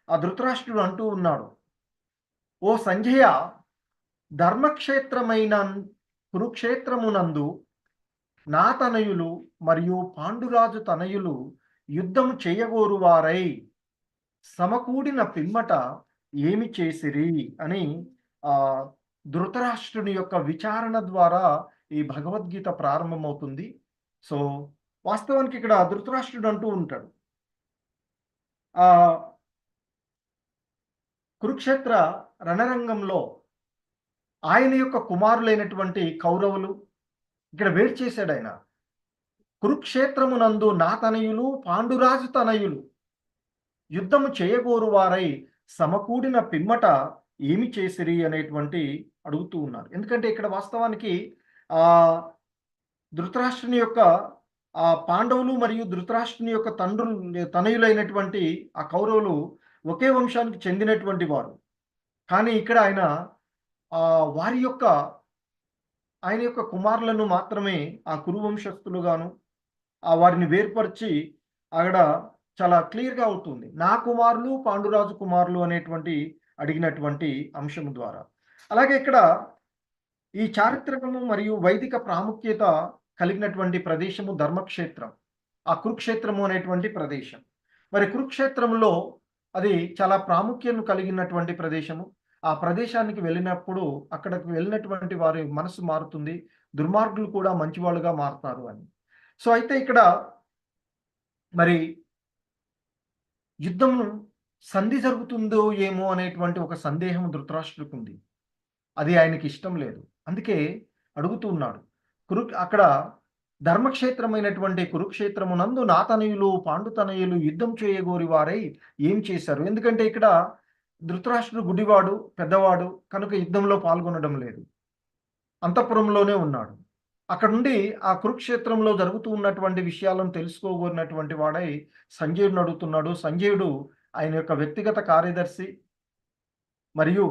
A: ఆ ధృతరాష్ట్రుడు అంటూ ఉన్నాడు, ఓ సంజయ, ధర్మక్షేత్రమైన కురుక్షేత్రమునందు నా తనయులు మరియు పాండురాజు తనయులు యుద్ధము చేయగోరు వారై సమకూడిన పిమ్మట ఏమి చేసిరి అని ఆ ధృతరాష్ట్రుని యొక్క విచారణ ద్వారా ఈ భగవద్గీత ప్రారంభమవుతుంది. సో వాస్తవానికి ఇక్కడ ధృతరాష్ట్రుడు అంటూ ఉంటాడు, ఆ కురుక్షేత్ర రణరంగంలో ఆయన యొక్క కుమారులైనటువంటి కౌరవులు ఇక్కడ వేరు చేశాడు. ఆయన కురుక్షేత్రమునందు నా తనయులు పాండురాజు తనయులు యుద్ధము చేయగోరు వారై సమకూడిన పిమ్మట ఏమి చేసిరి అనేటువంటి అడుగుతూ ఉన్నారు. ఎందుకంటే ఇక్కడ వాస్తవానికి ఆ ధృతరాష్ట్రుని యొక్క ఆ పాండవులు మరియు ధృతరాష్ట్రుని యొక్క తనయులైనటువంటి ఆ కౌరవులు ఒకే వంశానికి చెందినటువంటి వారు. కానీ ఇక్కడ ఆయన వారి యొక్క ఆయన యొక్క కుమారులను మాత్రమే ఆ కురువంశస్థులుగాను వారిని వేర్పరిచి అక్కడ చాలా క్లియర్గా అవుతుంది, నా కుమారులు పాండురాజు కుమారులు అనేటువంటి అడిగినటువంటి అంశము ద్వారా. అలాగే ఇక్కడ ఈ చారిత్రకము మరియు వైదిక ప్రాముఖ్యత కలిగినటువంటి ప్రదేశము ధర్మక్షేత్రం, ఆ కురుక్షేత్రము అనేటువంటి ప్రదేశం. మరి కురుక్షేత్రంలో అది చాలా ప్రాముఖ్యతను కలిగినటువంటి ప్రదేశము. ఆ ప్రదేశానికి వెళ్ళినప్పుడు అక్కడికి వెళ్ళినటువంటి వారి మనసు మారుతుంది, దుర్మార్గులు కూడా మంచివాళ్ళుగా మారుతారు అని. సో అయితే ఇక్కడ మరి యుద్ధం సంధి జరుగుతుందో ఏమో అనేటువంటి ఒక సందేహం ధృతరాష్ట్రుడికి ఉంది. అది ఆయనకి ఇష్టం లేదు. అందుకే అడుగుతూ ఉన్నాడు, అక్కడ ధర్మక్షేత్రమైనటువంటి కురుక్షేత్రమునందు నా తనయులు పాండుతనయులు యుద్ధం చేయగోరి వారై ఏం చేశారు. ఎందుకంటే ఇక్కడ ధృతరాష్ట్రుడు గుడివాడు, పెద్దవాడు కనుక యుద్ధంలో పాల్గొనడం లేదు, అంతఃపురంలోనే ఉన్నాడు. అక్కడ నుండి ఆ కురుక్షేత్రంలో జరుగుతూ ఉన్నటువంటి విషయాలను తెలుసుకోగోరినటువంటి వాడై సంజయుడిని అడుగుతున్నాడు. సంజయుడు ఆయన యొక్క వ్యక్తిగత కార్యదర్శి మరియు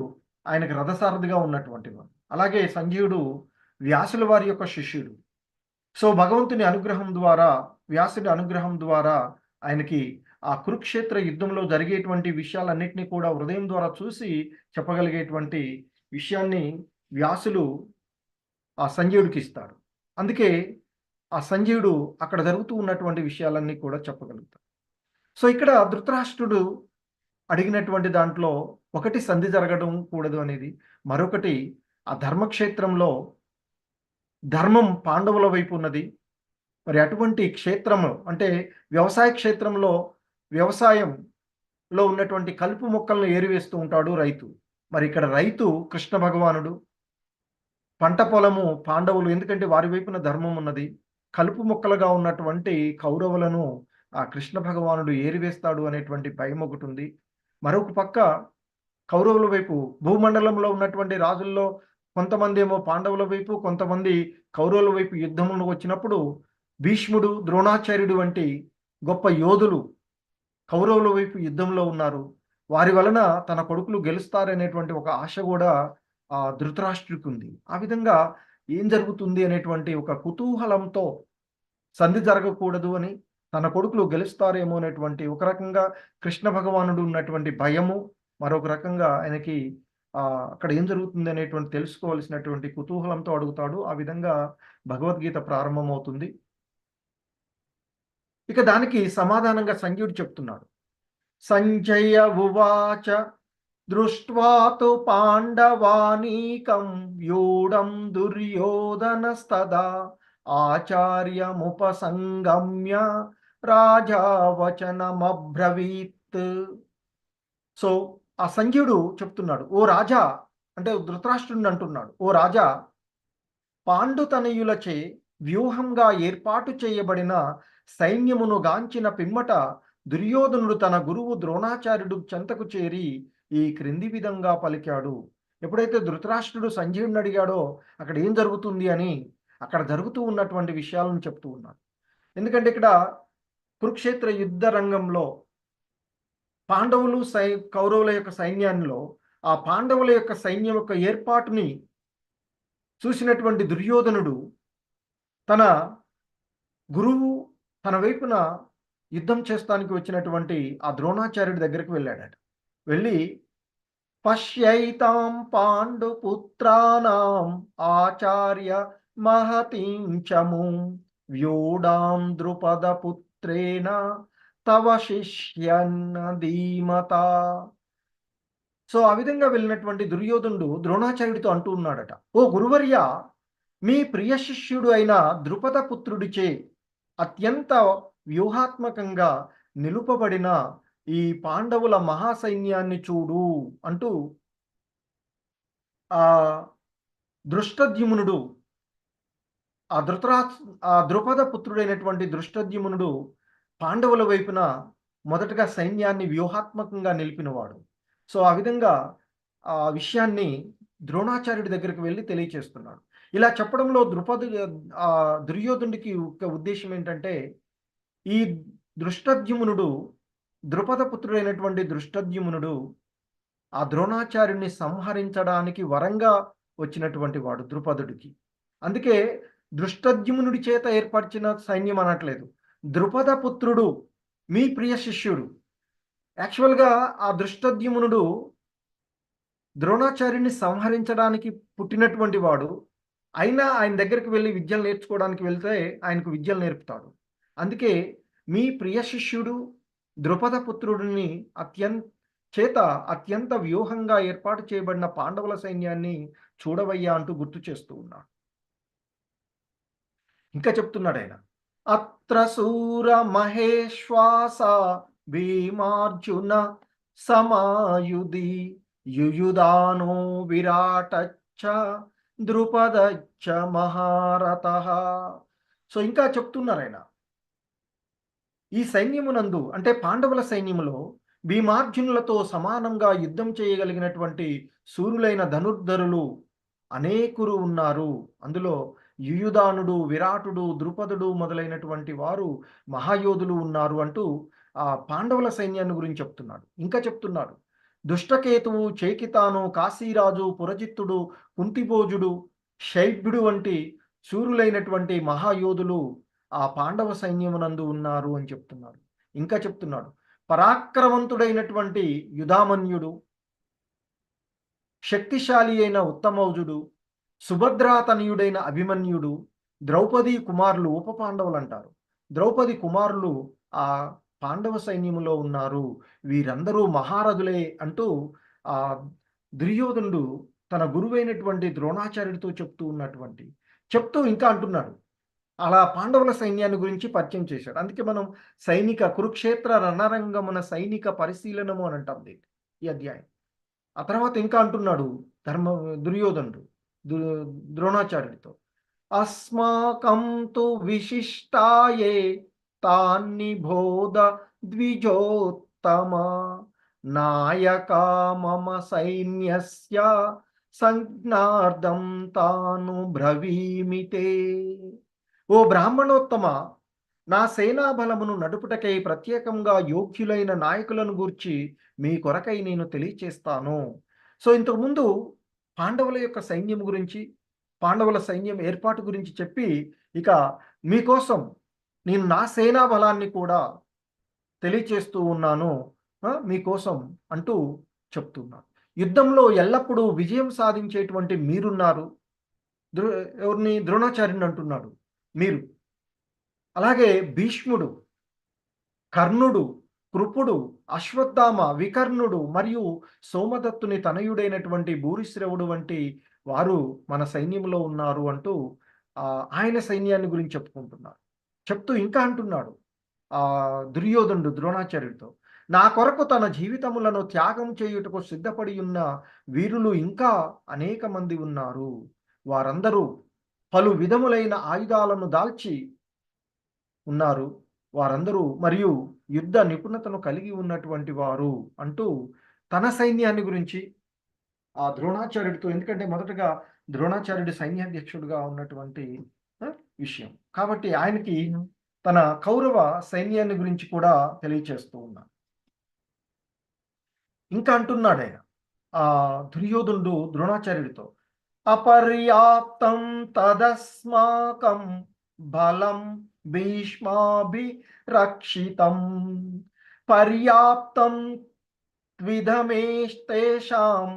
A: ఆయనకు రథసారథిగా ఉన్నటువంటి వాడు. అలాగే సంజయుడు వ్యాసుల వారి యొక్క శిష్యుడు. సో భగవంతుని అనుగ్రహం ద్వారా, వ్యాసుడి అనుగ్రహం ద్వారా ఆయనకి ఆ కురుక్షేత్ర యుద్ధంలో జరిగేటువంటి విషయాలన్నింటినీ కూడా హృదయం ద్వారా చూసి చెప్పగలిగేటువంటి విషయాన్ని వ్యాసులు ఆ సంజయుడికి ఇస్తాడు. అందుకే ఆ సంజయుడు అక్కడ జరుగుతూ ఉన్నటువంటి విషయాలన్నీ కూడా చెప్పగలుగుతాడు. సో ఇక్కడ ధృతరాష్ట్రుడు అడిగినటువంటి దాంట్లో ఒకటి సంధి జరగడం కూడదు అనేది, మరొకటి ఆ ధర్మక్షేత్రంలో ధర్మం పాండవుల వైపు ఉన్నది. మరి అటువంటి క్షేత్రము అంటే వ్యవసాయ క్షేత్రంలో వ్యవసాయంలో ఉన్నటువంటి కలుపు మొక్కలను ఏరివేస్తూ ఉంటాడు రైతు. మరి ఇక్కడ రైతు కృష్ణ భగవానుడు, పంట పొలము పాండవులు, ఎందుకంటే వారి వైపున ధర్మం ఉన్నది. కలుపు మొక్కలుగా ఉన్నటువంటి కౌరవులను ఆ కృష్ణ భగవానుడు ఏరివేస్తాడు అనేటువంటి భయం ఒకటి ఉంది. మరొక పక్క కౌరవుల వైపు భూమండలంలో ఉన్నటువంటి రాజుల్లో కొంతమంది ఏమో పాండవుల వైపు, కొంతమంది కౌరవుల వైపు యుద్ధమును వచ్చినప్పుడు భీష్ముడు, ద్రోణాచార్యుడు వంటి గొప్ప యోధులు కౌరవుల వైపు యుద్ధంలో ఉన్నారు. వారి వలన తన కొడుకులు గెలుస్తారనేటువంటి ఒక ఆశ కూడా ధృతరాష్ట్రుడికి ఉంది. ఆ విధంగా ఏం జరుగుతుంది అనేటువంటి ఒక కుతూహలంతో సంధి జరగకూడదు అని, తన కొడుకులు గెలుస్తారేమో అనేటువంటి ఒక రకంగా కృష్ణ భగవానుడు ఉన్నటువంటి భయము, మరొక రకంగా ఆయనకి అక్కడ ఏం జరుగుతుంది అనేటువంటి తెలుసుకోవాల్సినటువంటి కుతూహలంతో అడుగుతాడు. ఆ విధంగా భగవద్గీత ప్రారంభమవుతుంది. ఇక దానికి సమాధానంగా సంజయుడు చెప్తున్నాడు, సంజయ ఉవాచ దృష్ట్వా తు పాండవానీకం వ్యూఢం దుర్యోధనస్తదా ఆచార్యముపసంగమ్య రాజా వచనమబ్రవీత్. సో ఆ సంజయుడు చెప్తున్నాడు, ఓ రాజా అంటే ధృతరాష్ట్రుడిని అంటున్నాడు, ఓ రాజా, పాండుతనయులచే వ్యూహంగా ఏర్పాటు చేయబడిన సైన్యమును గాంచిన పిమ్మట దుర్యోధనుడు తన గురువు ద్రోణాచార్యుడు చెంతకు చేరి ఈ క్రింది విధంగా పలికాడు. ఎప్పుడైతే ధృతరాష్ట్రుడు సంజయుడిని అడిగాడో అక్కడ ఏం జరుగుతుంది అని అక్కడ జరుగుతూ ఉన్నటువంటి విషయాలను చెప్తూ ఉన్నాడు. ఎందుకంటే ఇక్కడ కురుక్షేత్ర యుద్ధ రంగంలో పాండవులు కౌరవుల యొక్క సైన్యాల్లో ఆ పాండవుల యొక్క సైన్యం యొక్క ఏర్పాటుని చూసినటువంటి దుర్యోధనుడు తన గురువు తన వైపున యుద్ధం చేస్తానికి వచ్చినటువంటి ఆ ద్రోణాచార్యుడి దగ్గరికి వెళ్ళాడట. వెళ్ళి పశ్యైతాం పాండుపుత్రానాం ఆచార్య మహతీం చము వ్యూఢాం ద్రుపదపుత్రేణ తవ శిష్యన్న ధీమత. సో ఆ విధంగా వెళ్ళినటువంటి దుర్యోధనుడు ద్రోణాచార్యుడితో అంటూ ఉన్నాడట, ఓ గురువర్య, మీ ప్రియ శిష్యుడు అయిన ద్రుపద పుత్రుడిచే అత్యంత వ్యూహాత్మకంగా నిలుపబడిన ఈ పాండవుల మహాసైన్యాన్ని చూడు అంటూ ఆ దృష్టద్యుమ్నుడు ఆ ద్రుపద పుత్రుడైనటువంటి దృష్టద్యుమ్నుడు పాండవుల వైపున మొదటగా సైన్యాన్ని వ్యూహాత్మకంగా నిలిపినవాడు. సో ఆ విధంగా ఆ విషయాన్ని ద్రోణాచార్యుడి దగ్గరికి వెళ్ళి తెలియచేస్తున్నాడు. ఇలా చెప్పడంలో దుర్యోధనుడికి ఒక ఉద్దేశం ఏంటంటే, ఈ దృష్టద్యుమ్నుడు ద్రుపద పుత్రుడైనటువంటి దృష్టద్యుమ్నుడు ఆ ద్రోణాచార్యుడిని సంహరించడానికి వరంగా వచ్చినటువంటి వాడు ద్రుపదుడికి. అందుకే దృష్టద్యుమ్నుడి చేత ఏర్పరిచిన సైన్యం అనట్లేదు, ద్రుపద పుత్రుడు మీ ప్రియ శిష్యుడు. యాక్చువల్గా ఆ దృష్టద్యుమ్నుడు ద్రోణాచార్యుడిని సంహరించడానికి పుట్టినటువంటి వాడు. అయినా ఆయన దగ్గరికి వెళ్ళి విద్యలు నేర్చుకోవడానికి వెళ్తే ఆయనకు విద్యలు నేర్పుతాడు. అందుకే మీ ప్రియ శిష్యుడు ద్రుపద పుత్రుడిని అత్యంత వ్యూహంగా ఏర్పాటు చేయబడిన పాండవుల సైన్యాన్ని చూడవయ్యా అంటూ గుర్తు చేస్తూ ఉన్నాడు. ఇంకా చెప్తున్నాడు ఆయన, అత్ర సూర మహేశ్వాస భీమార్జున సమాయుధి యుయుధానో విరాటచ్చ ద్రుపదచ్చ మహారథః. సో ఇంకా చెప్తున్నారు ఆయన, ఈ సైన్యమునందు అంటే పాండవుల సైన్యములో భీమార్జునులతో సమానంగా యుద్ధం చేయగలిగినటువంటి శూరులైన ధనుర్ధరులు అనేకులు ఉన్నారు. అందులో యుయుధానుడు, విరాటుడు, ద్రుపదుడు మొదలైనటువంటి వారు మహాయోధులు ఉన్నారు అంటూ ఆ పాండవుల సైన్యాన్ని గురించి చెప్తున్నాడు. ఇంకా చెప్తున్నాడు, దుష్టకేతువు, చేకితాను, కాశీరాజు, పురజిత్తుడు, కుంతిభోజుడు, శైభ్యుడు వంటి శూరులైనటువంటి మహాయోధులు ఆ పాండవ సైన్యమునందు ఉన్నారు అని చెప్తున్నాడు. ఇంకా చెప్తున్నాడు, పరాక్రమంతుడైనటువంటి యుధామన్యుడు, శక్తిశాలి అయిన ఉత్తమౌజుడు, సుభద్రాతనయుడైన అభిమన్యుడు, ద్రౌపది కుమారులు ఉప పాండవులు అంటారు. ద్రౌపది కుమారులు ఆ పాండవ సైన్యములో ఉన్నారు, వీరందరూ మహారథులే అంటూ ఆ దుర్యోధనుడు తన గురువైనటువంటి ద్రోణాచార్యుడితో చెప్తూ ఇంకా అంటున్నాడు. అలా పాండవుల సైన్యాన్ని గురించి పరిచయం చేశాడు. అందుకే మనం కురుక్షేత్ర రణరంగమున సైనిక పరిశీలనము అని అంటాం ఈ అధ్యాయం. ఆ తర్వాత ఇంకా అంటున్నాడు దుర్యోధనుడు ద్రోణాచార్యుడితో, అస్మాకం తు విశిష్టాయే తాన్ని బోధ ద్విజోత్తమ నాయకా మమ సైన్యస్య సంజ్ఞార్థం తాను బ్రవీమితే. ఓ బ్రాహ్మణోత్తమ, నా సేనాబలమును నడుపుటకై ప్రత్యేకంగా యోగ్యులైన నాయకులను గూర్చి మీ కొరకై నేను తెలియచేస్తాను. సో ఇంతకుముందు పాండవుల యొక్క సైన్యం గురించి, పాండవుల సైన్యం ఏర్పాటు గురించి చెప్పి, ఇక మీకోసం నేను నా సేనా బలాన్ని కూడా తెలియచేస్తూ ఉన్నాను మీకోసం అంటూ చెప్తున్నాను. యుద్ధంలో ఎల్లప్పుడూ విజయం సాధించేటువంటి మీరున్నారు. ఎవరిని? ద్రోణాచార్యుని అంటున్నాడు మీరు. అలాగే భీష్ముడు, కర్ణుడు, కృపుడు, అశ్వత్థామ, వికర్ణుడు మరియు సోమదత్తుని తనయుడైనటువంటి భూరిశ్రవుడు వంటి వారు మన సైన్యంలో ఉన్నారు అంటూ ఆయన సైన్యాన్ని గురించి చెప్తూ ఇంకా అంటున్నాడు దుర్యోధనుడు ద్రోణాచార్యుడితో, నా కొరకు తన జీవితములను త్యాగం చేయుటకు సిద్ధపడి ఉన్న వీరులు ఇంకా అనేక మంది ఉన్నారు. వారందరూ పలు విధములైన ఆయుధాలను దాల్చి ఉన్నారు. వారందరూ మరియు యుద్ధ నిపుణతను కలిగి ఉన్నటువంటి వారు అంటూ తన సైన్యాన్ని గురించి ఆ ద్రోణాచార్యుడితో, ఎందుకంటే మొదటగా ద్రోణాచార్యుడి సైన్యాధ్యక్షుడుగా ఉన్నటువంటి విషయం కాబట్టి ఆయనకి తన కౌరవ సైన్యాన్ని గురించి కూడా తెలియచేస్తూ ఉన్నాడు. ఇంకా అంటున్నాడు ఆయన దుర్యోధనుడు ద్రోణాచార్యుడితో, అపర్యాప్తం తదస్మాకం బలం భీష్మాభిరక్షితం పర్యాప్తం త్విధమేస్తేషాం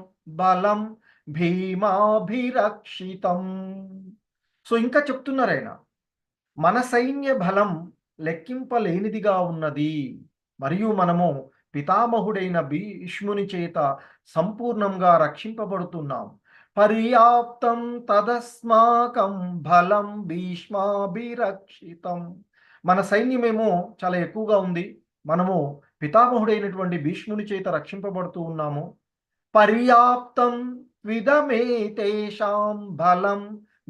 A: బలం భీమాభిరక్షితం. సో ఇంకా చెప్తున్నారు ఆయన, మన సైన్య బలం లెక్కింపలేనిదిగా ఉన్నది, మరియు మనము పితామహుడైన భీష్ముని చేత సంపూర్ణంగా రక్షింపబడుతున్నాం. పర్యాప్తం తదస్మాకం బలం భీష్మాభిరక్షితం. మన సైన్యమేమో చాలా ఎక్కువగా ఉంది, మనము పితామహుడైనటువంటి భీష్ముని చేత రక్షింపబడుతూ ఉన్నాము. పర్యాప్తం విధమేతేషాం బలం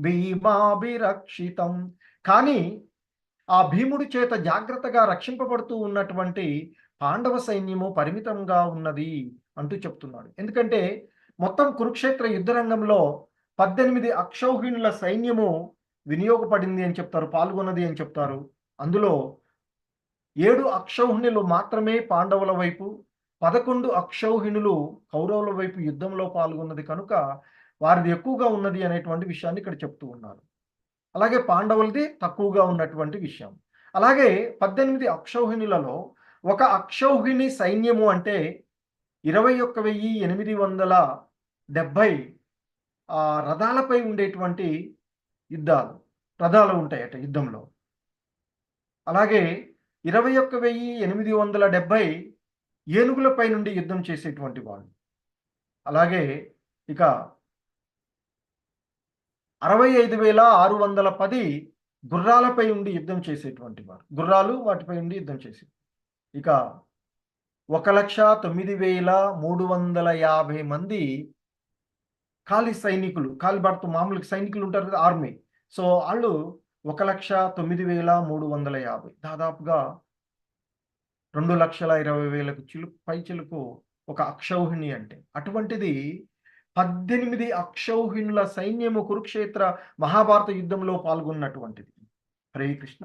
A: భీమాభిరక్షితం. కానీ ఆ భీముడి చేత జాగ్రత్తగా రక్షింపబడుతూ ఉన్నటువంటి పాండవ సైన్యము పరిమితంగా ఉన్నది అంటూ చెప్తున్నాడు. ఎందుకంటే మొత్తం కురుక్షేత్ర యుద్ధరంగంలో 18 అక్షౌహిణుల సైన్యము వినియోగపడింది అని చెప్తారు, పాల్గొన్నది అని చెప్తారు. అందులో 7 అక్షౌహిణులు మాత్రమే పాండవుల వైపు, 11 అక్షౌహిణులు కౌరవుల వైపు యుద్ధంలో పాల్గొన్నది కనుక వారిది ఎక్కువగా ఉన్నది అనేటువంటి విషయాన్ని ఇక్కడ చెప్తూ ఉన్నారు. అలాగే పాండవులది తక్కువగా ఉన్నటువంటి విషయం. అలాగే 18 అక్షౌహిణులలో ఒక అక్షౌహిణి సైన్యము అంటే 21,870 రథాలపై ఉండేటువంటి రథాలు ఉంటాయట యుద్ధంలో. అలాగే 21,870 ఏనుగులపై నుండి యుద్ధం చేసేటువంటి వాళ్ళు. అలాగే ఇక 65,610 గుర్రాలపై ఉండి యుద్ధం చేసేటువంటి వారు, గుర్రాలు వాటిపై ఉండి యుద్ధం చేసి. ఇక 1,09,350 మంది ఖాళీ సైనికులు, కాలిబాటుతో మామూలు సైనికులు ఉంటారు కదా, ఆర్మీ. సో వాళ్ళు 1,09,350, దాదాపుగా 2,20,000 పైచిలుకు ఒక అక్షౌహిణి అంటే. అటువంటిది 18 అక్షౌహిణుల సైన్యము కురుక్షేత్ర మహాభారత యుద్ధంలో పాల్గొన్నటువంటిది. హరే కృష్ణ.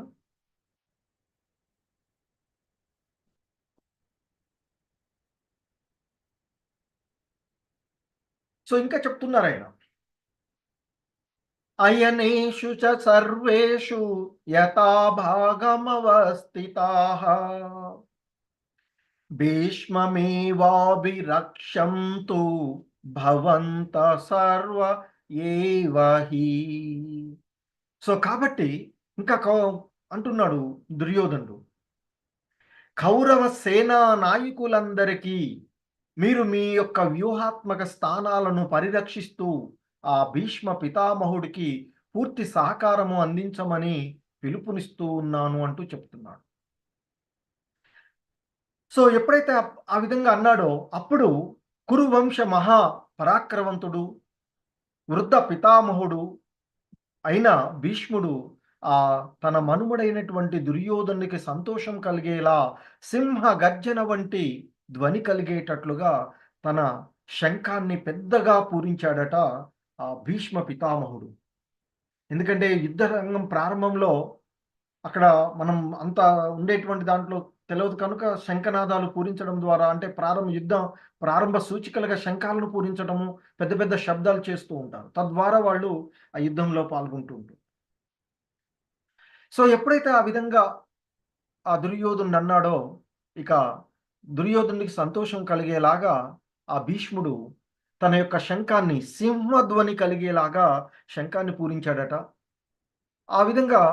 A: సో ఇంకా చెప్తున్నారు ఆయన, అయనేషు చ సర్వేషు యథాభాగమవస్థితాః భీష్మమేవాభిరక్షంతు భవంత సర్వ ఏవ హి. సో కాబట్టి ఇంకా అంటున్నాడు దుర్యోధనుడు, కౌరవ సేనా నాయకులందరికీ మీరు మీ యొక్క వ్యూహాత్మక స్థానాలను పరిరక్షిస్తూ ఆ భీష్మ పితామహుడికి పూర్తి సహకారము అందించమని పిలుపునిస్తూ ఉన్నాను అంటూ చెప్తున్నాడు. సో ఎప్పుడైతే ఆ విధంగా అన్నాడో అప్పుడు కురువంశ మహా పరాక్రమంతుడు వృద్ధ పితామహుడు అయిన భీష్ముడు తన మనుమడైనటువంటి దుర్యోధనునికి సంతోషం కలిగేలా సింహ గర్జన వంటి ధ్వని కలిగేటట్లుగా తన శంఖాన్ని పెద్దగా పూరించాడట ఆ భీష్మ పితామహుడు. ఎందుకంటే యుద్ధ రంగం ప్రారంభంలో అక్కడ మనం అంత ఉండేటువంటి దాంట్లో తెలియదు కనుక శంఖనాదాలు పూరించడం ద్వారా, అంటే ప్రారంభ సూచికలుగా శంఖాలను పూరించడము, పెద్ద పెద్ద శబ్దాలు చేస్తూ ఉంటారు. తద్వారా వాళ్ళు ఆ యుద్ధంలో పాల్గొంటూ ఉంటారు. సో ఎప్పుడైతే ఆ విధంగా ఆ దుర్యోధనుడు అన్నాడో, ఇక దుర్యోధనుడికి సంతోషం కలిగేలాగా ఆ భీష్ముడు తన యొక్క శంఖాన్ని సింహధ్వని కలిగేలాగా శంఖాన్ని పూరించాడట. ఆ విధంగా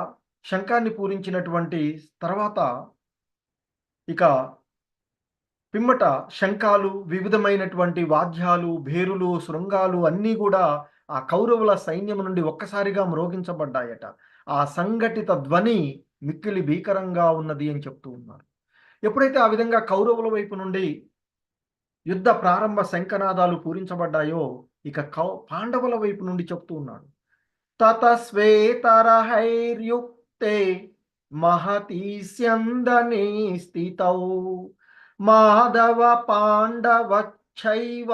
A: శంఖాన్ని పూరించినటువంటి తర్వాత ఇక పిమ్మట శంఖాలు, వివిధమైనటువంటి వాద్యాలు, భేరులు, శృంగాలు అన్నీ కూడా ఆ కౌరవుల సైన్యం నుండి ఒక్కసారిగా మ్రోగించబడ్డాయట. ఆ సంఘటిత ధ్వని మిక్కిలి భీకరంగా ఉన్నది అని చెప్తూ ఉన్నారు. ఎప్పుడైతే ఆ విధంగా కౌరవుల వైపు నుండి యుద్ధ ప్రారంభ శంఖనాదాలు పూరించబడ్డాయో, ఇక పాండవుల వైపు నుండి చెప్తూ ఉన్నాడు, తతస్వేతరహైర్యుక్తే మహతి స్యందనే స్థితౌ మాధవ పాండవచ్చైవ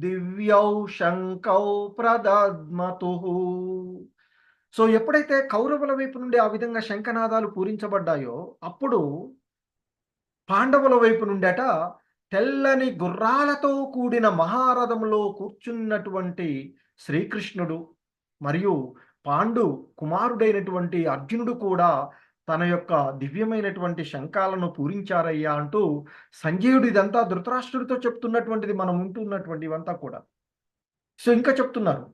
A: దివ్యౌ శంకౌ ప్రదద్మతుః. సో ఎప్పుడైతే కౌరవుల వైపు నుండి ఆ విధంగా శంఖనాదాలు పూరించబడ్డాయో అప్పుడు పాండవుల వైపు నుండట తెల్లని గుర్రాలతో కూడిన మహారథంలో కూర్చున్నటువంటి శ్రీకృష్ణుడు మరియు పాండు కుమారుడైనటువంటి అర్జునుడు కూడా తన యొక్క దివ్యమైనటువంటి శంఖాలను పూరించారయ్యా అంటూ సంజయుడు ఇదంతా ధృతరాష్ట్రుడితో చెప్తున్నటువంటిది మనం ఉంటున్నటువంటి ఇవంతా కూడా. సో ఇంకా చెప్తున్నారు,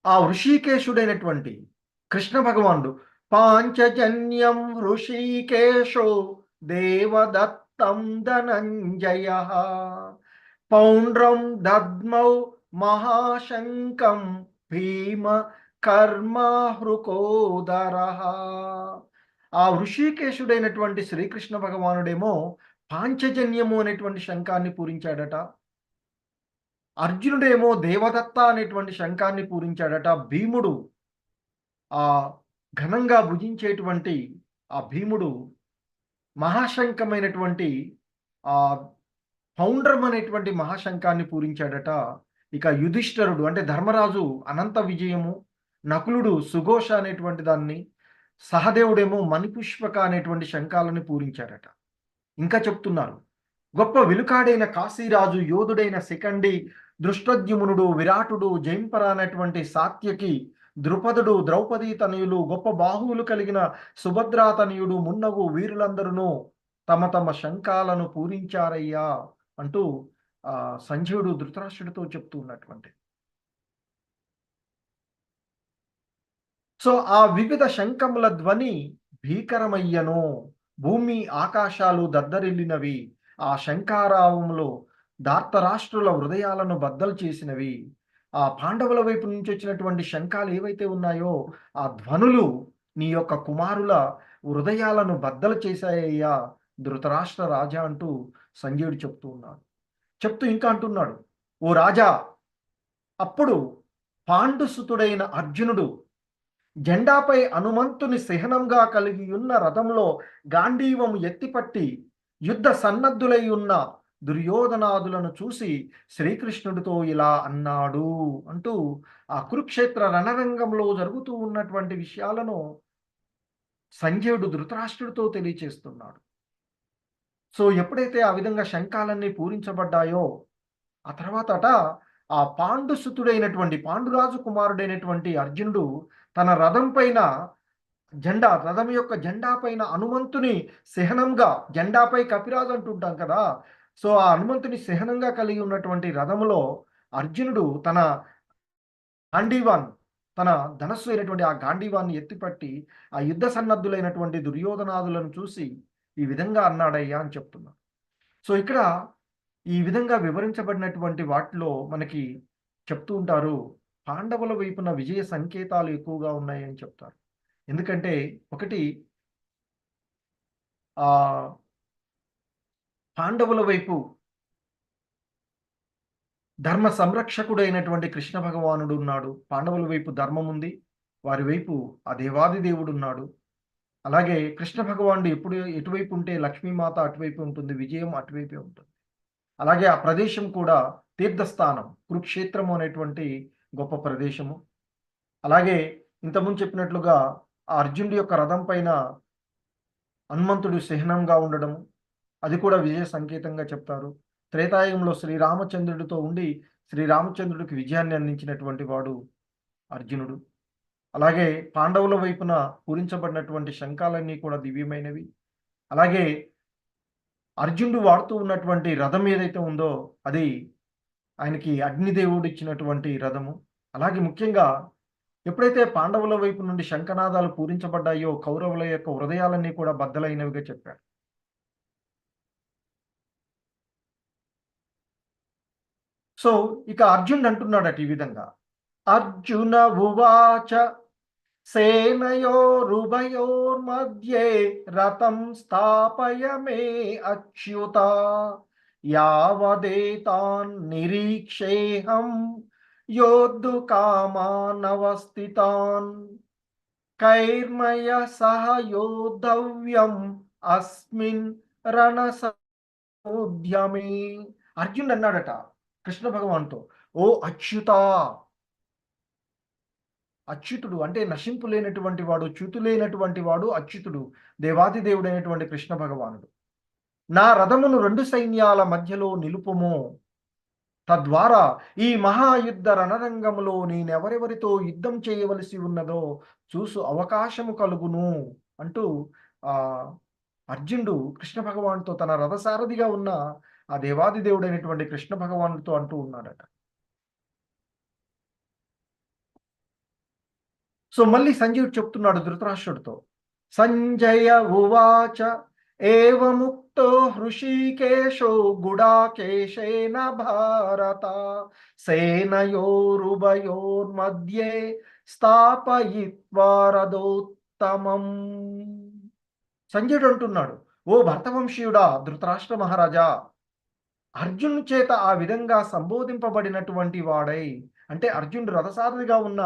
A: ఆ ఋషికేశుడైనటువంటి కృష్ణ భగవానుడు పాంచజన్యం ఋషికేశో దేవదత్తం ధనంజయ పౌండ్రం దద్మౌ మహాశంకం భీమ కర్మహృకోదర. ఆ ఋషికేశుడైనటువంటి శ్రీకృష్ణ భగవానుడేమో పాంచజన్యము అనేటువంటి శంఖాన్ని పూరించాడట. అర్జునుడేమో దేవదత్త అనేటువంటి శంఖాన్ని పూరించాడట. భీముడు ఆ ఘనంగా భుజించేటువంటి ఆ భీముడు మహాశంఖమైనటువంటి ఆ పౌండ్రం అనేటువంటి మహాశంఖాన్ని పూరించాడట. ఇక యుధిష్ఠరుడు అంటే ధర్మరాజు అనంత విజయము, నకులుడు సుఘోష అనేటువంటి దాన్ని, సహదేవుడేమో మణిపుష్పక అనేటువంటి శంఖాలను పూరించాడట. ఇంకా చెప్తున్నారు, గొప్ప విలుకాడైన కాశీరాజు, యోధుడైన శిఖండి, దృష్టద్యుమ్నుడు, విరాటుడు, జైంపర అనేటువంటి సాత్యకి, ద్రుపదుడు, ద్రౌపదీ తనయులు, గొప్ప బాహువులు కలిగిన సుభద్రా తనయుడు మున్నగు వీరులందరూ తమ తమ శంఖాలను పూరించారయ్యా అంటూ సంజయుడు ధృతరాష్ట్రుడితో చెప్తూ ఉన్నటువంటి. సో ఆ వివిధ శంఖముల ధ్వని భీకరమయ్యను, భూమి ఆకాశాలు దద్దరిల్లినవి, ఆ శంఖారావంలో ధార్తరాష్ట్రుల హృదయాలను బద్దలు చేసినవి. ఆ పాండవుల వైపు నుంచి వచ్చినటువంటి శంఖాలు ఏవైతే ఉన్నాయో ఆ ధ్వనులు నీ యొక్క కుమారుల హృదయాలను బద్దలు చేశాయ్యా ధృతరాష్ట్ర రాజా అంటూ సంజయుడు చెప్తూ ఉన్నాడు. చెప్తూ ఇంకా అంటున్నాడు, ఓ రాజా, అప్పుడు పాండుసుతుడైన అర్జునుడు జెండాపై హనుమంతుని సిహనంగా కలిగి ఉన్న రథంలో గాంధీవము ఎత్తిపట్టి యుద్ధ సన్నద్ధులై ఉన్న దుర్యోధనాదులను చూసి శ్రీకృష్ణుడితో ఇలా అన్నాడు అంటూ ఆ కురుక్షేత్ర రణరంగంలో జరుగుతూ ఉన్నటువంటి విషయాలను సంజయుడు ధృతరాష్ట్రుడితో తెలియచేస్తున్నాడు. సో ఎప్పుడైతే ఆ విధంగా శంఖాలన్నీ పూరించబడ్డాయో ఆ తర్వాతట ఆ పాండుసుతుడైనటువంటి పాండురాజు కుమారుడైనటువంటి అర్జునుడు తన రథం పైన రథం యొక్క జెండా పైన హనుమంతుని సిహనంగా, జెండాపై కపిరాజు అంటుంటాం కదా, సో ఆ హనుమంతుని సిహనంగా కలిగి ఉన్నటువంటి రథములో అర్జునుడు తన గాంధీవాన్, తన ధనస్సు అయినటువంటి ఆ గాంధీవాన్ని ఎత్తిపట్టి ఆ యుద్ధ సన్నద్ధులైనటువంటి దుర్యోధనాదులను చూసి ఈ విధంగా అన్నాడయ్యా అని చెప్తున్నా. సో ఇక్కడ ఈ విధంగా వివరించబడినటువంటి వాటిలో మనకి చెప్తూ ఉంటారు, పాండవుల వైపున విజయ సంకేతాలు ఎక్కువగా ఉన్నాయని చెప్తారు. ఎందుకంటే ఒకటి, ఆ పాండవుల వైపు ధర్మ సంరక్షకుడైనటువంటి కృష్ణ భగవానుడు ఉన్నాడు. పాండవుల వైపు ధర్మం ఉంది, వారి వైపు ఆ దేవాది దేవుడు ఉన్నాడు. అలాగే కృష్ణ భగవానుడు ఎటువైపు ఉంటే లక్ష్మీమాత అటువైపు ఉంటుంది, విజయం అటువైపే ఉంటుంది. అలాగే ఆ ప్రదేశం కూడా తీర్థస్థానం, కురుక్షేత్రము అనేటువంటి గొప్ప ప్రదేశము. అలాగే ఇంతకుముందు చెప్పినట్లుగా ఆ అర్జునుడి యొక్క రథం పైన హనుమంతుడు చిహ్నంగా ఉండడం, అది కూడా విజయ సంకేతంగా చెప్తారు. త్రేతాయుగంలో శ్రీరామచంద్రుడితో ఉండి శ్రీరామచంద్రుడికి విజయాన్ని అందించినటువంటి వాడు అర్జునుడు. అలాగే పాండవుల వైపున పూరించబడినటువంటి శంఖాలన్నీ కూడా దివ్యమైనవి. అలాగే అర్జునుడు వాడుతూ ఉన్నటువంటి రథం ఏదైతే ఉందో అది ఆయనకి అగ్నిదేవుడు ఇచ్చినటువంటి రథము. అలాగే ముఖ్యంగా ఎప్పుడైతే పాండవుల వైపు నుండి శంఖనాదాలు పూరించబడ్డాయో కౌరవుల యొక్క హృదయాలన్నీ కూడా బద్దలైనవిగా చెప్పాడు. సో ఇక అర్జునుడు అంటున్నాడట ఈ విధంగా, అర్జున ఉవాచ సేనయోరుభయోర్మధ్యే రథం స్థాపయ మే అచ్యుత యావదేతాన్ నిరీక్షేహం యోద్ధు కామానవస్థితాన్ కైర్మయ సహ యోద్ధవ్యం అస్మిన్ రణసముద్యమే. అర్జునుడు అన్నాడట కృష్ణ భగవాన్తో, ఓ అచ్యుత, అచ్యుతుడు అంటే నశింపు లేనటువంటి వాడు, చ్యుతు లేనటువంటి వాడు అచ్యుతుడు, దేవాది దేవుడైనటువంటి కృష్ణ భగవానుడు, నా రథమును రెండు సైన్యాల మధ్యలో నిలుపుము, తద్వారా ఈ మహాయుద్ధ రణరంగములో నేనెవరెవరితో యుద్ధం చేయవలసి ఉన్నదో చూసు అవకాశము కలుగును అంటూ ఆ అర్జునుడు కృష్ణ భగవానుతో తన రథసారథిగా ఉన్న ఆ దేవాది దేవుడైనటువంటి కృష్ణ భగవానుడితో అంటూ ఉన్నాడట. సో మళ్ళీ సంజయుడు చెప్తున్నాడు ధృతరాష్ట్రుడితో. సంజయ ఉవాచ ఏవముక్తో హృషీకేశో గుడాకేశేన భారత సేనయోరుభయోర్మధ్యే స్థాపయిత్వా రథోత్తమం. సంజయుడు అంటున్నాడు, ఓ భరతవంశీయుడా ధృతరాష్ట్ర మహారాజా, అర్జును చేత ఆ విధంగా సంబోధింపబడినటువంటి వాడై, అంటే అర్జునుడు రథసారథిగా ఉన్న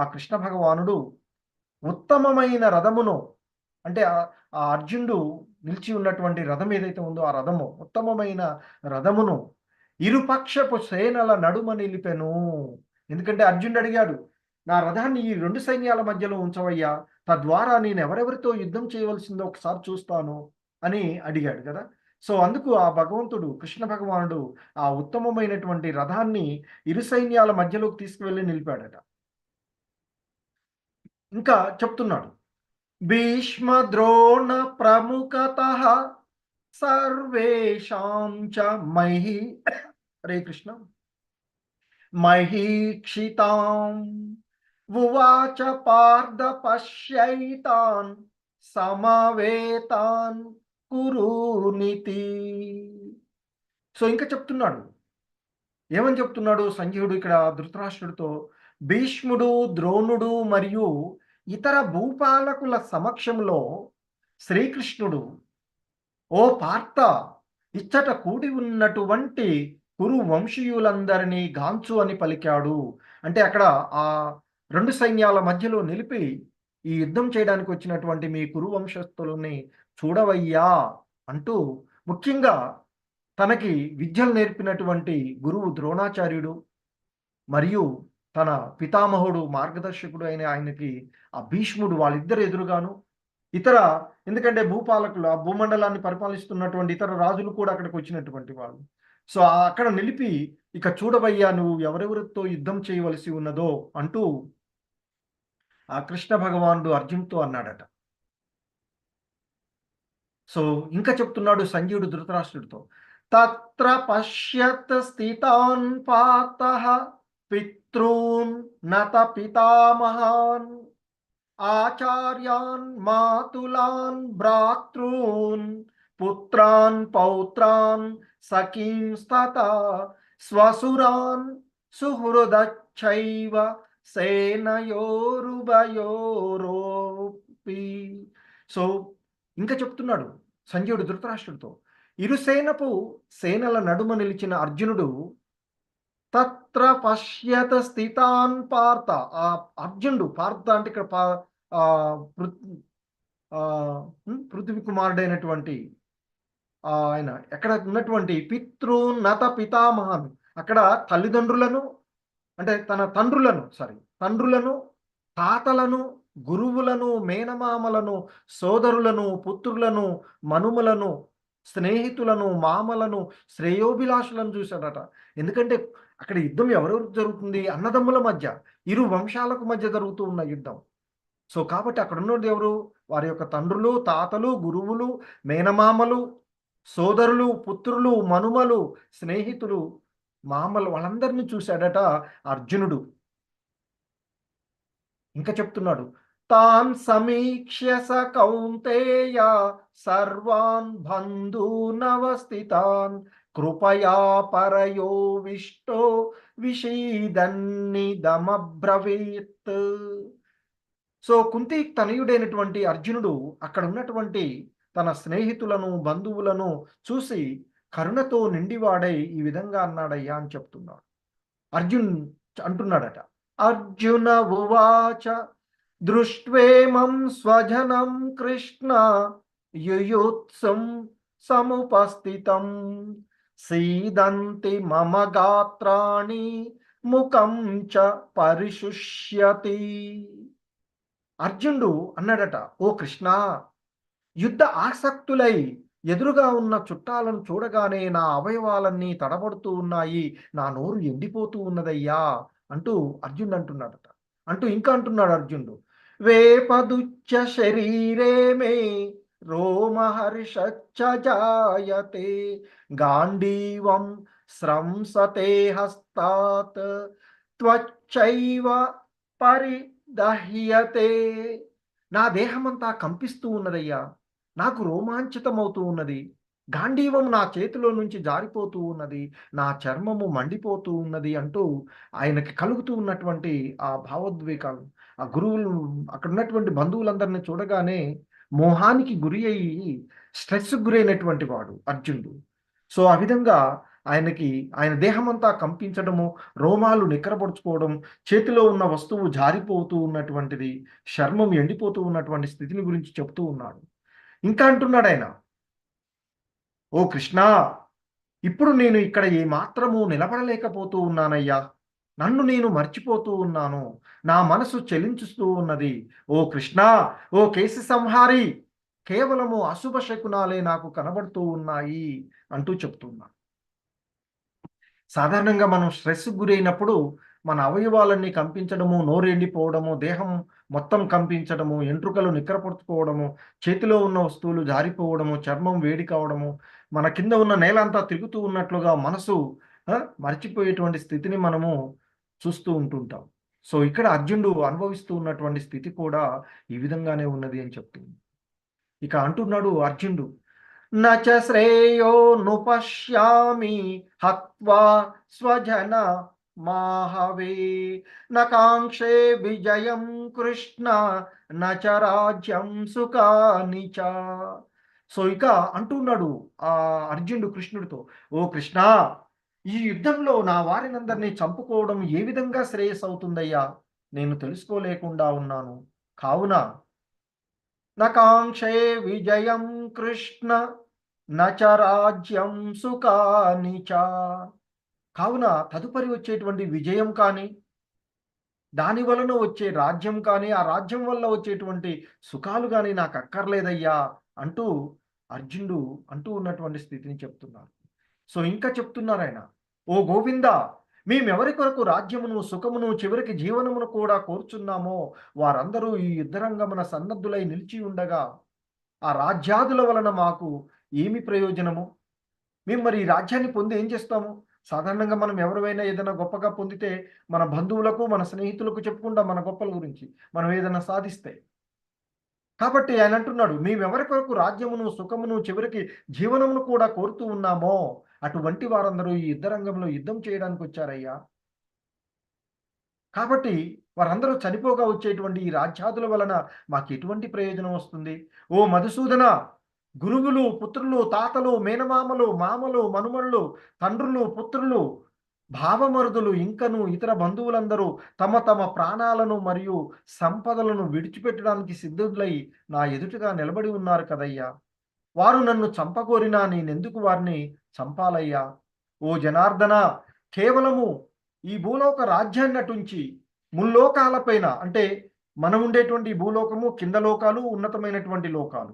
A: ఆ కృష్ణ భగవానుడు ఉత్తమమైన రథమును, అంటే ఆ అర్జునుడు నిలిచి ఉన్నటువంటి రథం ఏదైతే ఉందో ఆ రథము ఉత్తమమైన రథమును ఇరుపక్షపు సేనల నడుమ నిలిపెను. ఎందుకంటే అర్జునుడు అడిగాడు, నా రథాన్ని ఈ రెండు సైన్యాల మధ్యలో ఉంచవయ్యా, తద్వారా నేను ఎవరెవరితో యుద్ధం చేయవలసిందో ఒకసారి చూస్తాను అని అడిగాడు కదా. సో అందుకు ఆ భగవంతుడు కృష్ణ భగవానుడు ఆ ఉత్తమమైనటువంటి రథాన్ని ఇరు సైన్యాల మధ్యలోకి తీసుకువెళ్ళి నిలిపాడట. ఇంకా చెప్తున్నాడు, భీష్మ ద్రోణ ప్రముఖతః సర్వేషాం చ మహి హరే కృష్ణ మహీక్షితాం ఉవాచ పార్థ పశ్యైతాన్ సమవేతాన్ కురునితి. సో ఇంకా చెప్తున్నాడు, ఏమని చెప్తున్నాడు సంజయుడు ఇక్కడ ధృతరాష్ట్రుడితో, భీష్ముడు ద్రోణుడు మరియు ఇతర భూపాలకుల సమక్షంలో శ్రీకృష్ణుడు, ఓ పార్థ, ఇచ్చట కూడి ఉన్నటువంటి కురు వంశీయులందరినీ గాంచు అని పలికాడు. అంటే అక్కడ ఆ రెండు సైన్యాల మధ్యలో నిలిపి ఈ యుద్ధం చేయడానికి వచ్చినటువంటి మీ కురు వంశస్థులని చూడవయ్యా అంటూ, ముఖ్యంగా తనకి విద్యలు నేర్పినటువంటి గురువు ద్రోణాచార్యుడు మరియు తన పితామహుడు మార్గదర్శకుడు అయిన ఆయనకి ఆ భీష్ముడు వాళ్ళిద్దరు ఎదురుగాను ఇతర, ఎందుకంటే భూపాలకులు ఆ భూమండలాన్ని పరిపాలిస్తున్నటువంటి ఇతర రాజులు కూడా అక్కడికి వచ్చినటువంటి వాళ్ళు. సో అక్కడ నిలిపి, ఇక చూడవయ్యా నువ్వు ఎవరెవరితో యుద్ధం చేయవలసి ఉన్నదో అంటూ ఆ కృష్ణ భగవానుడు అర్జున్తో అన్నాడట. సో ఇంకా చెప్తున్నాడు సంజయుడు ధృతరాష్ట్రుడితో, తత్ర పశ్యత్ స్థితాన్ పార్థః పితॄన్ నత పితామహాన్ ఆచార్యాన్ మాతులాన్ భ్రాతॄన్ పుత్రాన్ పౌత్రాన్ సఖీంస్తతా స్వసురాన్ సుహృదచ్చైవ సేనయోరుభయోరోపి. సో ఇంకా చెప్తున్నాడు సంజయుడు ధృతరాష్ట్రుడితో, సేనల నడుమ నిలిచిన అర్జునుడు తత్ర పశ్యత స్థితాన్ పార్థ, ఆ అర్జునుడు పార్థ అంటే ఇక్కడ పృథ్వీ కుమారుడైనటువంటి ఆయన ఎక్కడ ఉన్నటువంటి పితృన్నత పితామహన్, అక్కడ తల్లిదండ్రులను అంటే తన తండ్రులను తాతలను గురువులను మేనమామలను సోదరులను పుత్రులను మనుమలను స్నేహితులను మామలను శ్రేయోభిలాషులను చూశాడట. ఎందుకంటే అక్కడ యుద్ధం ఎవరెవరికి జరుగుతుంది, అన్నదమ్ముల మధ్య, ఇరు వంశాలకు మధ్య జరుగుతూ ఉన్న యుద్ధం. సో కాబట్టి అక్కడ ఉన్నది ఎవరు, వారి యొక్క తండ్రులు తాతలు గురువులు మేనమామలు సోదరులు పుత్రులు మనుమలు స్నేహితులు మామలు వాళ్ళందరినీ చూశాడట అర్జునుడు. ఇంకా చెప్తున్నాడు, తాన్ సమీక్ష్య స కౌంతేయ సర్వాన్ బంధూనవస్థితాన్ కృపయా పరయో విష్టో విషీదన్నిదమబ్రవీత్. సో కుంతి తనయుడైనటువంటి అర్జునుడు అక్కడ ఉన్నటువంటి తన స్నేహితులను బంధువులను చూసి కరుణతో నిండివాడై ఈ విధంగా అన్నాడయ్యా అని చెప్తున్నాడు. అర్జున్ అంటున్నాడట, అర్జున ఉవాచ దృష్ట్వేమం స్వజనం కృష్ణ యుయుత్సం సముపస్థితం సీదంతి మమ గాత్రాణి ముఖం చ పరిశుష్యతి. అర్జునుడు అన్నాడట, ఓ కృష్ణ, యుద్ధ ఆసక్తులై ఎదురుగా ఉన్న చుట్టాలను చూడగానే నా అవయవాలన్నీ తడబడుతూ ఉన్నాయి, నా నోరు ఎండిపోతూ ఉన్నదయ్యా అంటూ అర్జునుడు అంటున్నాడట. అంటూ ఇంకా అంటున్నాడు అర్జునుడు, వేపదుచ్చ శరీరే మే రోమహర్షచ్చ జాయతే గాంధీవం స్రంసతే హస్తాత్ త్వచ్చైవ పరిదహ్యతే. నా దేహమంతా కంపిస్తూ ఉన్నదయ్యా, నాకు రోమాంచితమవుతూ ఉన్నది, గాంధీవం నా చేతిలో నుంచి జారిపోతూ ఉన్నది, నా చర్మము మండిపోతూ ఉన్నది అంటూ ఆయనకి కలుగుతూ ఉన్నటువంటి ఆ భావోద్వేగాలు, ఆ గురువులు, అక్కడ ఉన్నటువంటి బంధువులందరిని చూడగానే మోహానికి గురి అయ్యి స్ట్రెస్‌కి గురైనటువంటి వాడు అర్జునుడు. సో, ఆ విధంగా ఆయనకి ఆయన దేహమంతా కంపించడము, రోమాలు నిక్కరపరుచుకోవడం, చేతిలో ఉన్న వస్తువు జారిపోతూ ఉన్నటువంటిది, చర్మం ఎండిపోతూ ఉన్నటువంటి స్థితిని గురించి చెప్తూ ఉన్నాడు. ఇంకా అంటున్నాడాయన, ఓ కృష్ణా! ఇప్పుడు నేను ఇక్కడ ఏమాత్రము నిలబడలేకపోతూ ఉన్నానయ్యా. నన్ను నేను మర్చిపోతూ ఉన్నాను. నా మనసు చలించుతూ ఉన్నది. ఓ కృష్ణా! ఓ కేశ సంహారి! కేవలము అశుభ శకునాలే నాకు కనబడుతూ ఉన్నాయి అంటూ చెప్తున్నాడు. సాధారణంగా మనం స్ట్రెస్‌కి గురైనప్పుడు మన అవయవాలన్నీ కంపించడము, నోరు ఎండిపోవడము, దేహం మొత్తం కంపించడము, ఎంట్రుకలు నిక్కరపరుచుకోవడము, చేతిలో ఉన్న వస్తువులు జారిపోవడము, చర్మం వేడి కావడము, మన కింద ఉన్న నేలంతా తిరుగుతూ ఉన్నట్లుగా మనసు మర్చిపోయేటువంటి స్థితిని మనము చూస్తూ ఉంటుంటాం. సో, ఇక్కడ అర్జునుడు అనుభవిస్తూ ఉన్నటువంటి స్థితి కూడా ఈ విధంగానే ఉన్నది అని చెప్తుంది. ఇక అంటున్నాడు అర్జునుడు, నచ శ్రేయోనుపశ్యామి హత్వా స్వజన మాహవే నకాంక్షే విజయం కృష్ణ నచ రాజ్యం సుఖాని చ. సో ఇక అంటున్నాడు ఆ అర్జునుడు కృష్ణుడితో, ఓ కృష్ణ, ఈ యుద్ధంలో నా వారినందరినీ చంపుకోవడం ఏ విధంగా శ్రేయస్సు అవుతుందయ్యా, నేను తెలుసుకోలేకుండా ఉన్నాను. కావున నకాంక్షే విజయం కృష్ణ నచ రాజ్యం సుఖాని చ. కావున తదుపరి వచ్చేటువంటి విజయం కానీ, దాని వలన వచ్చే రాజ్యం కానీ, ఆ రాజ్యం వల్ల వచ్చేటువంటి సుఖాలు గాని నాకు అక్కర్లేదయ్యా అంటూ అర్జునుడు అంటూ ఉన్నటువంటి స్థితిని చెప్తున్నారు. సో ఇంకా చెప్తున్నారాయన, ఓ గోవిందా! మేమెవరి కొరకు రాజ్యమును, సుఖమును, చివరికి జీవనమును కూడా కోరుచున్నామో వారందరూ ఈ యుద్ధరంగమున సన్నద్ధులై నిలిచి ఉండగా, ఆ రాజ్యాదుల వలన మాకు ఏమి ప్రయోజనము? మేము మరి ఈ రాజ్యాన్ని పొంది ఏం చేస్తాము? సాధారణంగా మనం ఎవరివైనా ఏదైనా గొప్పగా పొందితే మన బంధువులకు, మన స్నేహితులకు చెప్పుకుంటాం మన గొప్పల గురించి, మనం ఏదైనా సాధిస్తే. కాబట్టి ఆయన అంటున్నాడు, మేమెవరి కొరకు రాజ్యమును, సుఖమును, చివరికి జీవనమును కూడా కోరుతూ ఉన్నామో అటువంటి వారందరూ ఈ యుద్ధరంగంలో యుద్ధం చేయడానికి వచ్చారయ్యా. కాబట్టి వారందరూ చనిపోగా వచ్చేటువంటి ఈ రాజ్యాదుల వలన మాకెటువంటి ప్రయోజనం వస్తుంది? ఓ మధుసూదన! గురువులు, పుత్రులు, తాతలు, మేనమామలు, మామలు, మనుమళ్ళు, తండ్రులు, పుత్రులు, భావమరుదులు ఇంకను ఇతర బంధువులందరూ తమ తమ ప్రాణాలను మరియు సంపదలను విడిచిపెట్టడానికి సిద్ధులై నా ఎదుటగా నిలబడి ఉన్నారు కదయ్యా! వారు నన్ను చంపగోరినా నేనెందుకు వారిని చంపాలయ్యా? ఓ జనార్దన! కేవలము ఈ భూలోక రాజ్యాన్ని అటుంచి ముల్లోకాలపైన, అంటే మనం ఉండేటువంటి ఈ భూలోకము, కింద లోకాలు, ఉన్నతమైనటువంటి లోకాలు,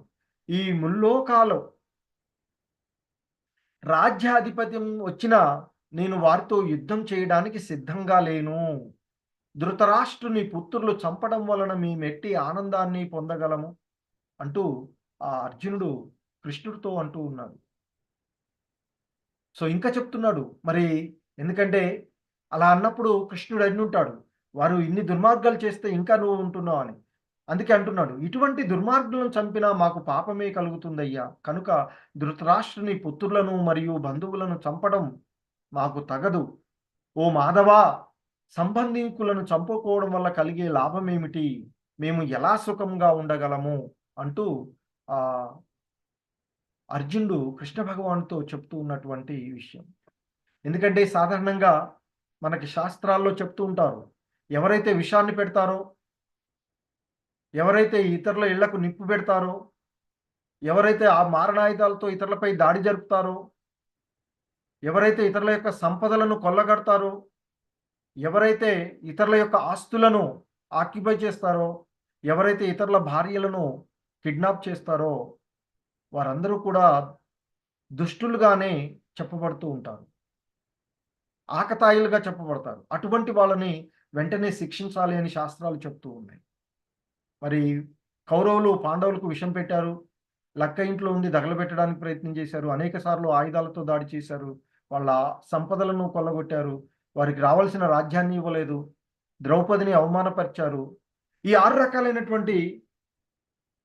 A: ఈ ముల్లోకాలు రాజ్యాధిపత్యం వచ్చినా నేను వారితో యుద్ధం చేయడానికి సిద్ధంగా లేను. ధృతరాష్ట్రుని పుత్రులు చంపడం వలన మేమెట్టి ఆనందాన్ని పొందగలము అంటూ ఆ అర్జునుడు కృష్ణుడితో అంటూ ఉన్నాడు. సో ఇంకా చెప్తున్నాడు. మరి ఎందుకంటే అలా అన్నప్పుడు కృష్ణుడు అన్నుంటాడు, వారు ఇన్ని దుర్మార్గాలు చేస్తే ఇంకా నువ్వు ఉంటున్నావు అని. అందుకే అంటున్నాడు, ఇటువంటి దుర్మార్గులను చంపినా మాకు పాపమే కలుగుతుందయ్యా. కనుక ధృతరాష్ట్రుని పుత్రులను మరియు బంధువులను చంపడం మాకు తగదు. ఓ మాధవా! సంబంధీకులను చంపుకోవడం వల్ల కలిగే లాభమేమిటి? మేము ఎలా సుఖంగా ఉండగలము? అంటూ ఆహ్, అర్జునుడు కృష్ణ భగవానుడితో చెప్తూ ఉన్నటువంటి విషయం. ఎందుకంటే సాధారణంగా మనకి శాస్త్రాల్లో చెప్తూ ఉంటారు, ఎవరైతే విషాన్ని పెడతారో, ఎవరైతే ఇతరుల ఇళ్లకు నిప్పు పెడతారో, ఎవరైతే ఆ మారణాయుధాలతో ఇతరులపై దాడి జరుపుతారో, ఎవరైతే ఇతరుల యొక్క సంపదలను కొల్లగడతారో, ఎవరైతే ఇతరుల యొక్క ఆస్తులను ఆక్యుపై చేస్తారో, ఎవరైతే ఇతరుల భార్యలను కిడ్నాప్ చేస్తారో, వారందరూ కూడా దుష్టులుగానే చెప్పబడుతూ ఉంటారు. ఆకతాయిలుగా చెప్పబడతారు. అటువంటి వాళ్ళని వెంటనే శిక్షించాలి అని శాస్త్రాలు చెప్తూ ఉన్నాయి. మరి కౌరవులు పాండవులకు విషం పెట్టారు. లక్క ఇంట్లో ఉండి తగలబెట్టడానికి ప్రయత్నం చేశారు. అనేక సార్లు ఆయుధాలతో దాడి చేశారు. వాళ్ళ సంపదలను కొల్లగొట్టారు. వారికి రావాల్సిన రాజ్యాన్ని ఇవ్వలేదు. ద్రౌపదిని అవమానపరిచారు. ఈ 6 రకాలైనటువంటి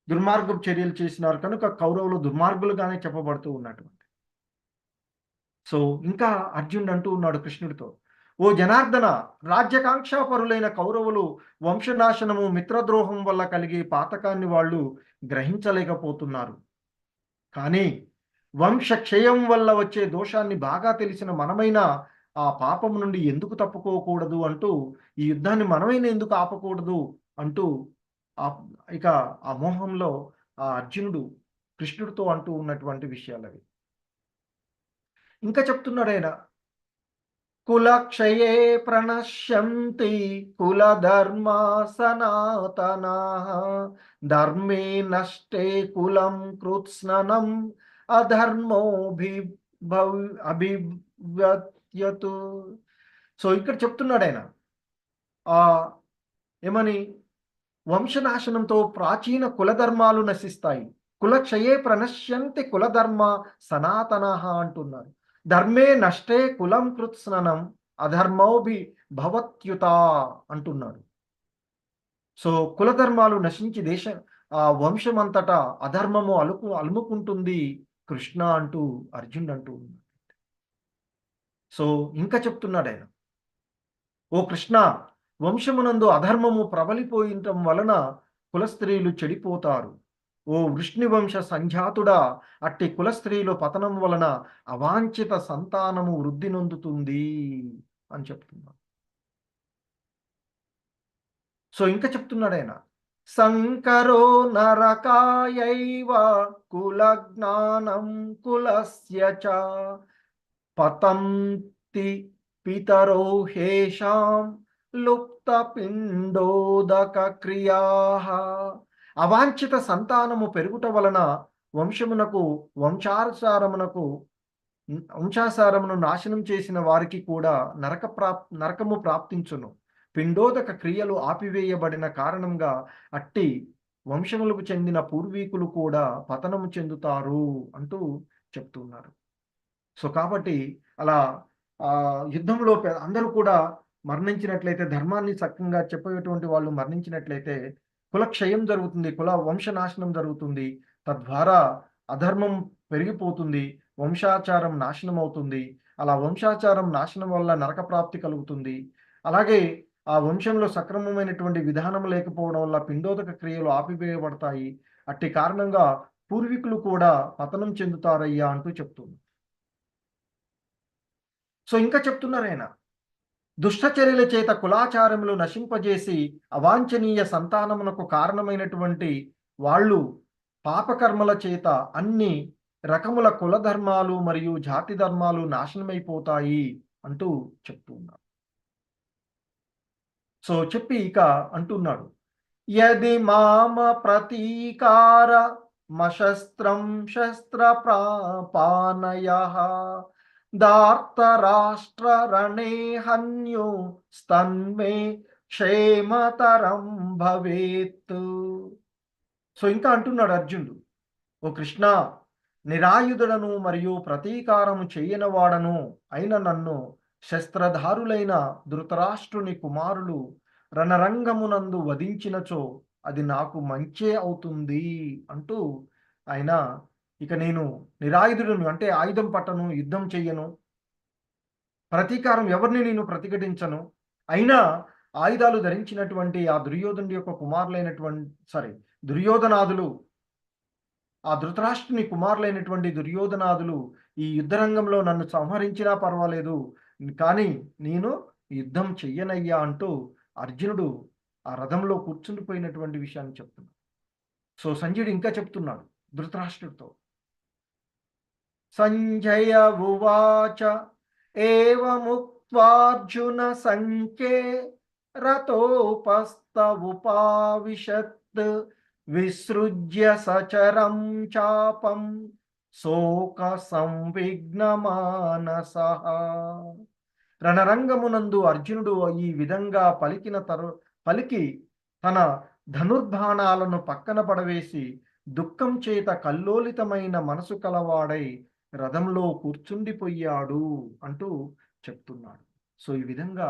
A: దుర్మార్గపు చర్యలు చేసినారు కనుక కౌరవులు దుర్మార్గులుగానే చెప్పబడుతూ ఉన్నటువంటి. సో, ఇంకా అర్జునుడు అంటూ ఉన్నాడు కృష్ణుడితో, "ఓ జనార్దన! రాజ్యకాంక్షాపరులైన కౌరవులు వంశనాశనము, మిత్రద్రోహం వల్ల కలిగే పాతకాన్ని వాళ్ళు గ్రహించలేకపోతున్నారు. కానీ వంశక్షయం వల్ల వచ్చే దోషాన్ని బాగా తెలిసిన మనమైనా ఆ పాపం నుండి ఎందుకు తప్పుకోకూడదు అంటూ, ఈ యుద్ధాన్ని మనమైనా ఎందుకు ఆపకూడదు అంటూ ఆప్ ఇక ఆ మోహంలో ఆ అర్జునుడు కృష్ణుడితో అంటూ ఉన్నటువంటి విషయాలవి. ఇంకా చెప్తున్నాడాయన, కులక్షయే ప్రణశ్యంతి కులధర్మా సనాతనాః ధర్మే నష్టే కులం కృత్స్ననం అభివ్యత్యతు. సో, ఇక్కడ చెప్తున్నాడాయన. ఆహ్, ఏమని? వంశనాశనంతో ప్రాచీన కులధర్మాలు నశిస్తాయి. కులక్షయే ప్రణశ్యంతి కులధర్మ సనాతనః అంటున్నారు. ధర్మే నష్టే కులం కృత్స్ననం అధర్మోభి భవత్యుత అంటున్నాడు. సో, కులధర్మాలు నశించి వంశమంతటా అధర్మము అలుముకుంటుంది కృష్ణ అంటూ అర్జునుడు అంటూ ఉన్నాడు. సో, ఇంకా చెప్తున్నాడాయన. ఓ కృష్ణ! వంశమునందు అధర్మము ప్రబలిపోయింటం వలన కులస్త్రీలు చెడిపోతారు. ఓ వృష్ణివంశ సంజాతుడా! అట్టి కులస్త్రీలు పతనం వలన అవాంఛిత సంతానము వృద్ధి నొందుతుంది అని చెప్తున్నాడు. సో, ఇంకా చెప్తున్నాడాయన. సంకరో నరకాయైవ కులజ్ఞానం కులస్య చ పతంతి పితరో హేషాం లుప్తపిండోదక క్రియాః. అవాంఛిత సంతానము పెరుగుట వలన వంశమునకు వంశాసారమునకు వంశాసారమును నాశనం చేసిన వారికి కూడా నరకము ప్రాప్తించును. పిండోదక క్రియలు ఆపివేయబడిన కారణంగా అట్టి వంశములకు చెందిన పూర్వీకులు కూడా పతనము చెందుతారు అంటూ చెప్తున్నారు. సో, కాబట్టి అలా యుద్ధంలో అందరూ కూడా మరణించినట్లయితే, ధర్మాన్ని సక్కంగా చెప్పేటువంటి వాళ్ళు మరణించినట్లయితే కులక్షయం జరుగుతుంది. వంశనాశనం జరుగుతుంది. తద్వారా అధర్మం పెరిగిపోతుంది. వంశాచారం నాశనం అవుతుంది. అలా వంశాచారం నాశనం వల్ల నరక ప్రాప్తి కలుగుతుంది. అలాగే ఆ వంశంలో సక్రమమైనటువంటి విధానం లేకపోవడం వల్ల పిండోదక క్రియలు ఆపివేయబడతాయి. అట్టి కారణంగా పూర్వీకులు కూడా పతనం చెందుతారయ్యా అంటూ చెప్తుంది. సో, ఇంకా చెప్తున్నారాయన. దుష్టచర్యల చేత కులాచారములు నశింపజేసి అవాంఛనీయ సంతానమునకు కారణమైనటువంటి వాళ్ళు పాపకర్మల చేత అన్ని రకముల కులధర్మాలు మరియు జాతి ధర్మాలు నాశనమైపోతాయి అంటూ చెప్తూ ఉన్నారు. సో, చెప్పి ఇక అంటున్నాడు. యది మామ ప్రతీకార మశస్త్రం శస్త్ర ప్రాపానయః దార్తరాష్ట్రరణే హన్యో స్తన్మే క్షేమతరం భవేత్. సో, ఇంకా అంటున్నాడు అర్జునుడు. ఓ కృష్ణ! నిరాయుధుడను మరియు ప్రతీకారము చెయ్యనివాడను అయిన నన్ను శస్త్రధారులైన ధృతరాష్ట్రుని కుమారులు రణరంగమునందు వధించినచో అది నాకు మంచే అవుతుంది అంటూ ఆయన, ఇక నేను నిరాయుధుడను అంటే ఆయుధం పట్టను, యుద్ధం చెయ్యను, ప్రతీకారం ఎవరిని నేను ప్రతిఘటించను. అయినా ఆయుధాలు ధరించినటువంటి ఆ దుర్యోధనుడి యొక్క దుర్యోధనాదులు, ఆ ధృతరాష్ట్రుని కుమారులైనటువంటి దుర్యోధనాదులు ఈ యుద్ధరంగంలో నన్ను సంహరించినా పర్వాలేదు, కానీ నేను యుద్ధం చెయ్యనయ్యా అంటూ అర్జునుడు ఆ రథంలో కూర్చుండిపోయినటువంటి విషయాన్ని చెప్తున్నాడు. సో, సంజయుడు ఇంకా చెప్తున్నాడు ధృతరాష్ట్రుడితో. సంజయ ఉవాచ ఏవముక్త్వార్జున సంఖ్యే రథోపస్థ ఉపావిశత్ విసృజ్య సచరం చాపం శోక సంవిఘ్న మానసః. రణరంగమునందు అర్జునుడు ఈ విధంగా పలికి తన ధనుర్బాణాలను పక్కన పడవేసి దుఃఖం చేత కల్లోలితమైన మనసు కలవాడై రథంలో కూర్చుండిపోయాడు అంటూ చెప్తున్నాడు. సో ఈ విధంగా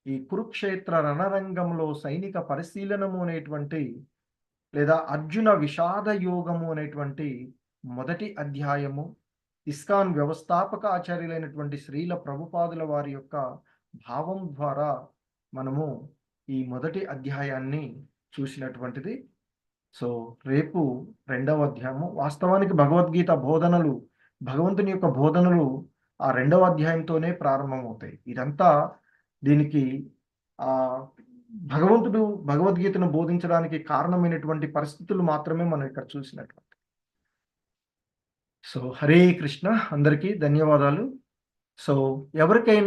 A: ఈ కురుక్షేత్ర రణరంగంలో సైనిక పరిశీలనము అనేటువంటి లేదా అర్జున విషాద యోగము అనేటువంటి మొదటి అధ్యాయము ఇస్కాన్ వ్యవస్థాపక ఆచార్యులైనటువంటి శ్రీల ప్రభుపాదుల వారి యొక్క భావం ద్వారా మనము ఈ మొదటి అధ్యాయాన్ని చూసినటువంటిది. సో రేపు రెండవ అధ్యాయము. వాస్తవానికి భగవద్గీత బోధనలు, భగవంతుని యొక్క బోధనలు ఆ రెండవ అధ్యాయంతోనే ప్రారంభమవుతాయి. ఇదంతా దీనికి ఆ భగవంతుడు భగవద్గీతను బోధించడానికి కారణమైనటువంటి పరిస్థితులు మాత్రమే మనం ఇక్కడ చూసినటువంటి. సో హరే కృష్ణ, అందరికీ ధన్యవాదాలు. సో ఎవరికైనా